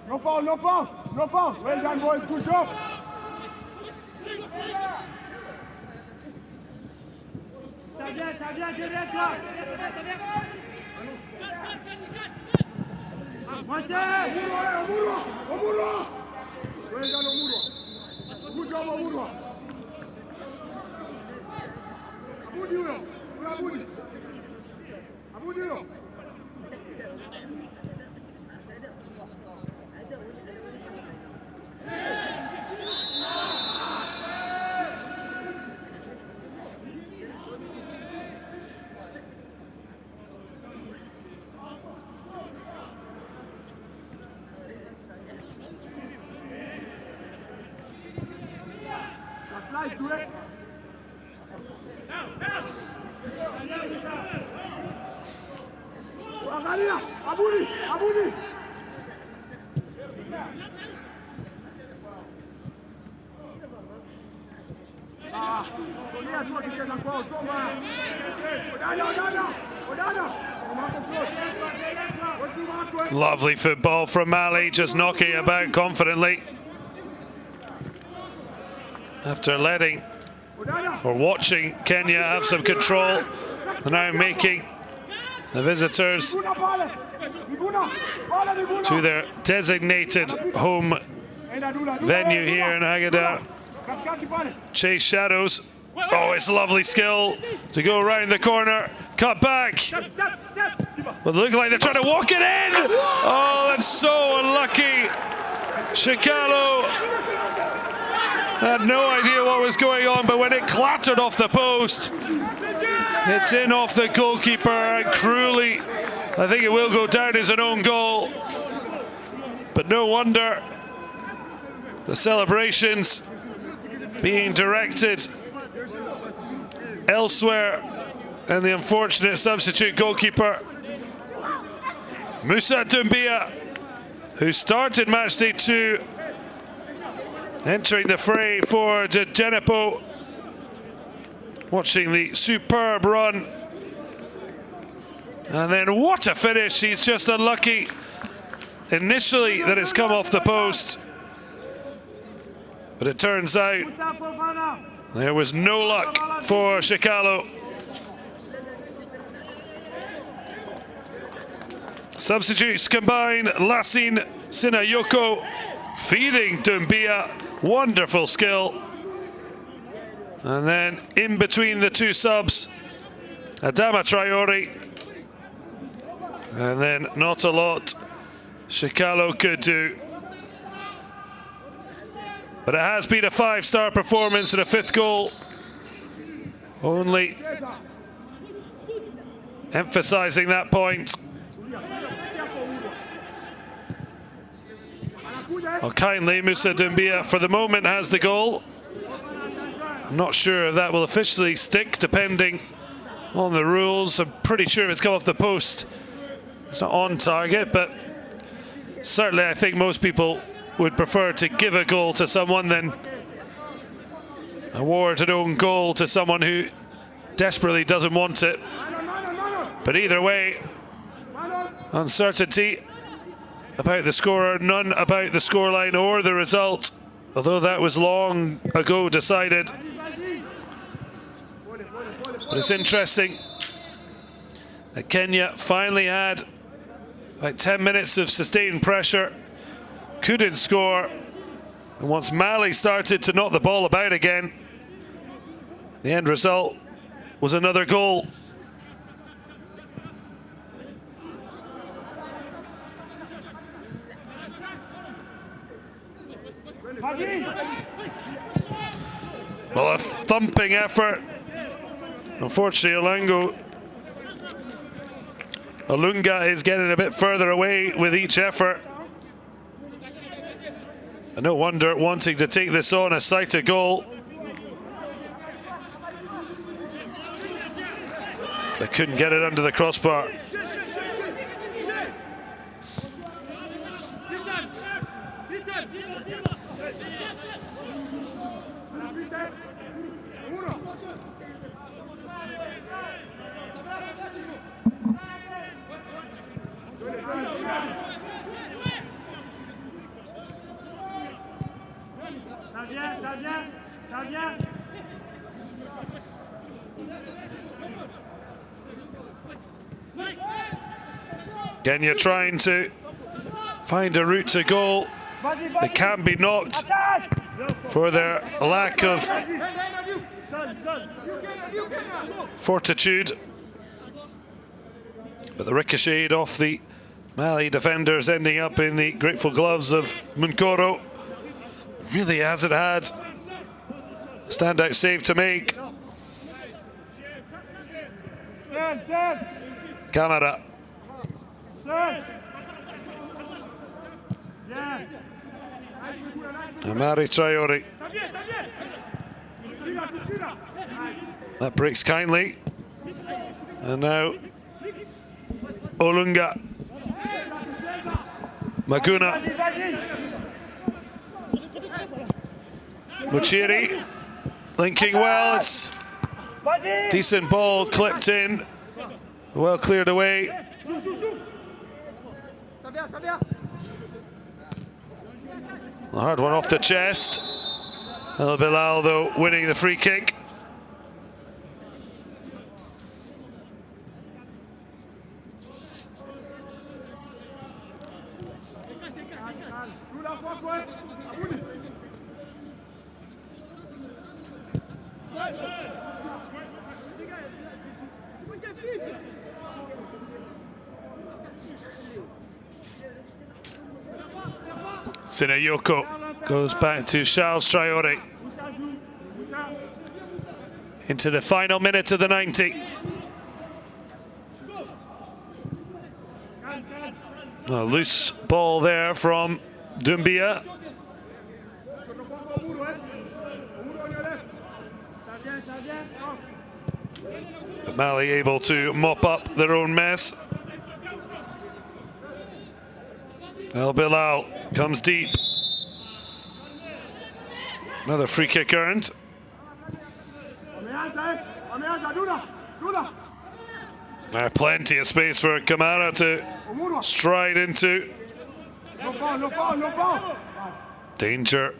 No foul, no foul, no foul. Well done boys, good job. Está bien, derecha. Omuro! Well done, Omuro. Good job, Omuro. Abudiro. Slide to it. Abudi. Lovely football from Mali, just knocking about confidently. After letting or watching Kenya have some control, they're now making the visitors to their designated home venue here in Agadir chase shadows. Oh, it's lovely skill to go around the corner, cut back. But look like they're trying to walk it in. Oh, that's so unlucky. Shikalo had no idea what was going on, but when it clattered off the post, it's in off the goalkeeper, and cruelly, I think it will go down as an own goal. But no wonder the celebrations being directed elsewhere, and the unfortunate substitute goalkeeper Musa Doumbia, who started match day 2, entering the fray for Djenepo, watching the superb run. And then what a finish. He's just unlucky initially that it's come off the post. But it turns out there was no luck for Shikalo. Substitutes combine. Lassine Sinayoko feeding Doumbia. Wonderful skill. And then in between the two subs, Adama Traore. And then not a lot Shikalo could do. But it has been a 5-star performance and a 5th goal. Only emphasizing that point. Well, kindly, Musa Doumbia for the moment has the goal. I'm not sure if that will officially stick, depending on the rules. I'm pretty sure if it's come off the post, it's not on target, but certainly I think most people would prefer to give a goal to someone than award an own goal to someone who desperately doesn't want it. But either way, uncertainty about the scorer, none about the scoreline or the result, although that was long ago decided. But it's interesting Kenya finally had like 10 minutes of sustained pressure, couldn't score, and once Mali started to knock the ball about again, the end result was another goal. Well, a thumping effort. Unfortunately, Olunga is getting a bit further away with each effort. And no wonder wanting to take this on a sighted goal. They couldn't get it under the crossbar. Kenya trying to find a route to goal. They can't be knocked for their lack of fortitude. But the ricochet off the Mali defenders ending up in the grateful gloves of Munkoro. Really hasn't had a standout save to make. Camara. Amari Traore. That breaks kindly. And now Olunga. Maguna. Muchiri linking well. It's decent ball clipped in. Well cleared away. A hard one off the chest. El Bilal, though, winning the free kick. Sinayoko goes back to Charles Traore. Into the final minute of the 90. A loose ball there from Doumbia. Mali able to mop up their own mess. El Bilal comes deep. Another free kick earned. Plenty of space for Kamara to stride into. Danger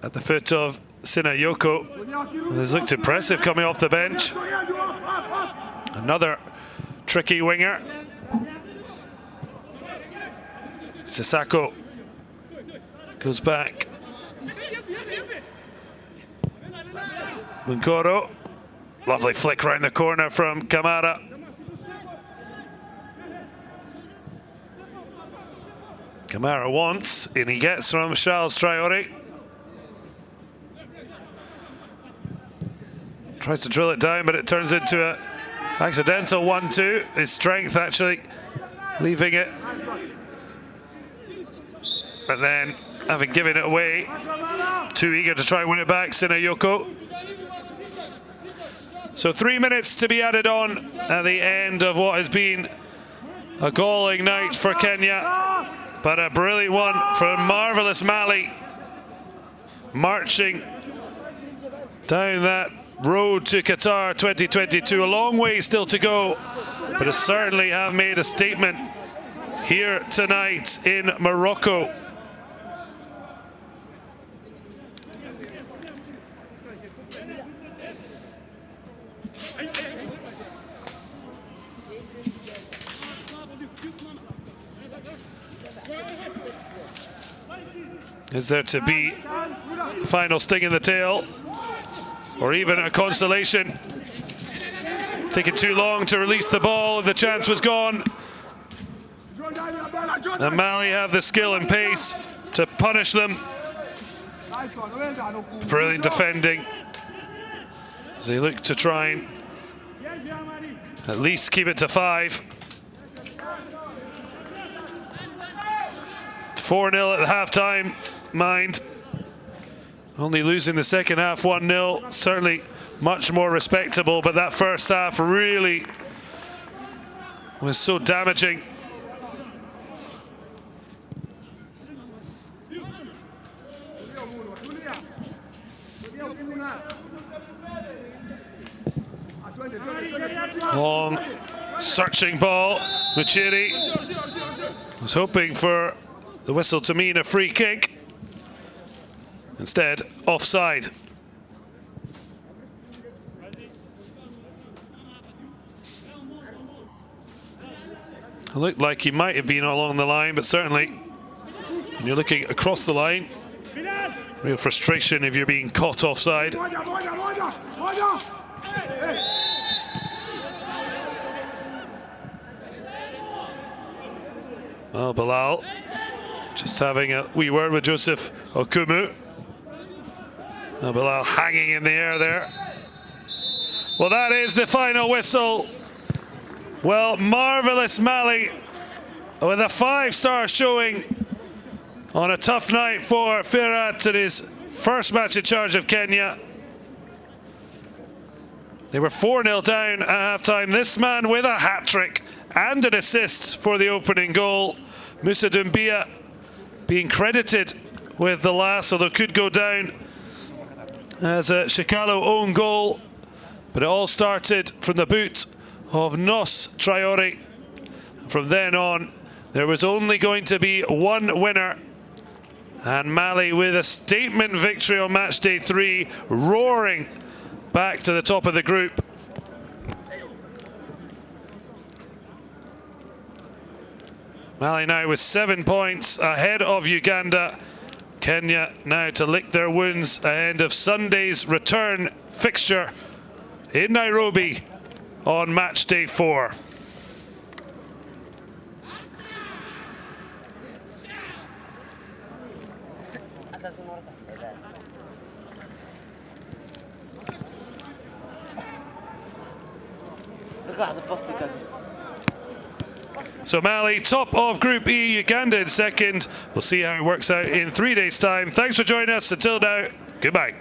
at the foot of Sinayoko. He's looked impressive coming off the bench. Another tricky winger. Sissako goes back. Munkoro. Lovely flick round the corner from Kamara. Kamara wants, and he gets from Charles Traore. Tries to drill it down, but it turns into a accidental 1-2. His strength actually leaving it. But then, having given it away, too eager to try and win it back, Sinayoko. So 3 minutes to be added on at the end of what has been a galling night for Kenya, but a brilliant one for marvellous Mali, marching down that road to Qatar 2022. A long way still to go, but it certainly have made a statement here tonight in Morocco. Is there to be a final sting in the tail? Or even a consolation? Taking too long to release the ball, the chance was gone. And Mali have the skill and pace to punish them. Brilliant defending as they look to try and at least keep it to 5. 4-0 at the half-time, mind. Only losing the second half 1-0, certainly much more respectable, but that first half really was so damaging. Long, searching ball. Muchiri was hoping for the whistle to mean a free kick. Instead, offside. It looked like he might have been along the line, but certainly when you're looking across the line, real frustration if you're being caught offside. Well, Bilal just having a wee word with Joseph Okumu. Bilal hanging in the air there. Well, that is the final whistle. Well, marvellous Mali with a 5-star showing on a tough night for Firat in his first match in charge of Kenya. They were 4-0 down at half-time. This man with a hat-trick and an assist for the opening goal. Musa Doumbia being credited with the last, although could go down as a Shikalo own goal. But it all started from the boot of Nos Traore. From then on, there was only going to be one winner. And Mali with a statement victory on match day 3, roaring back to the top of the group. Mali now with 7 points ahead of Uganda. Kenya now to lick their wounds ahead of Sunday's return fixture in Nairobi on match day 4. So Mali, top of Group E, Uganda in second. We'll see how it works out in 3 days' time. Thanks for joining us. Until now, goodbye.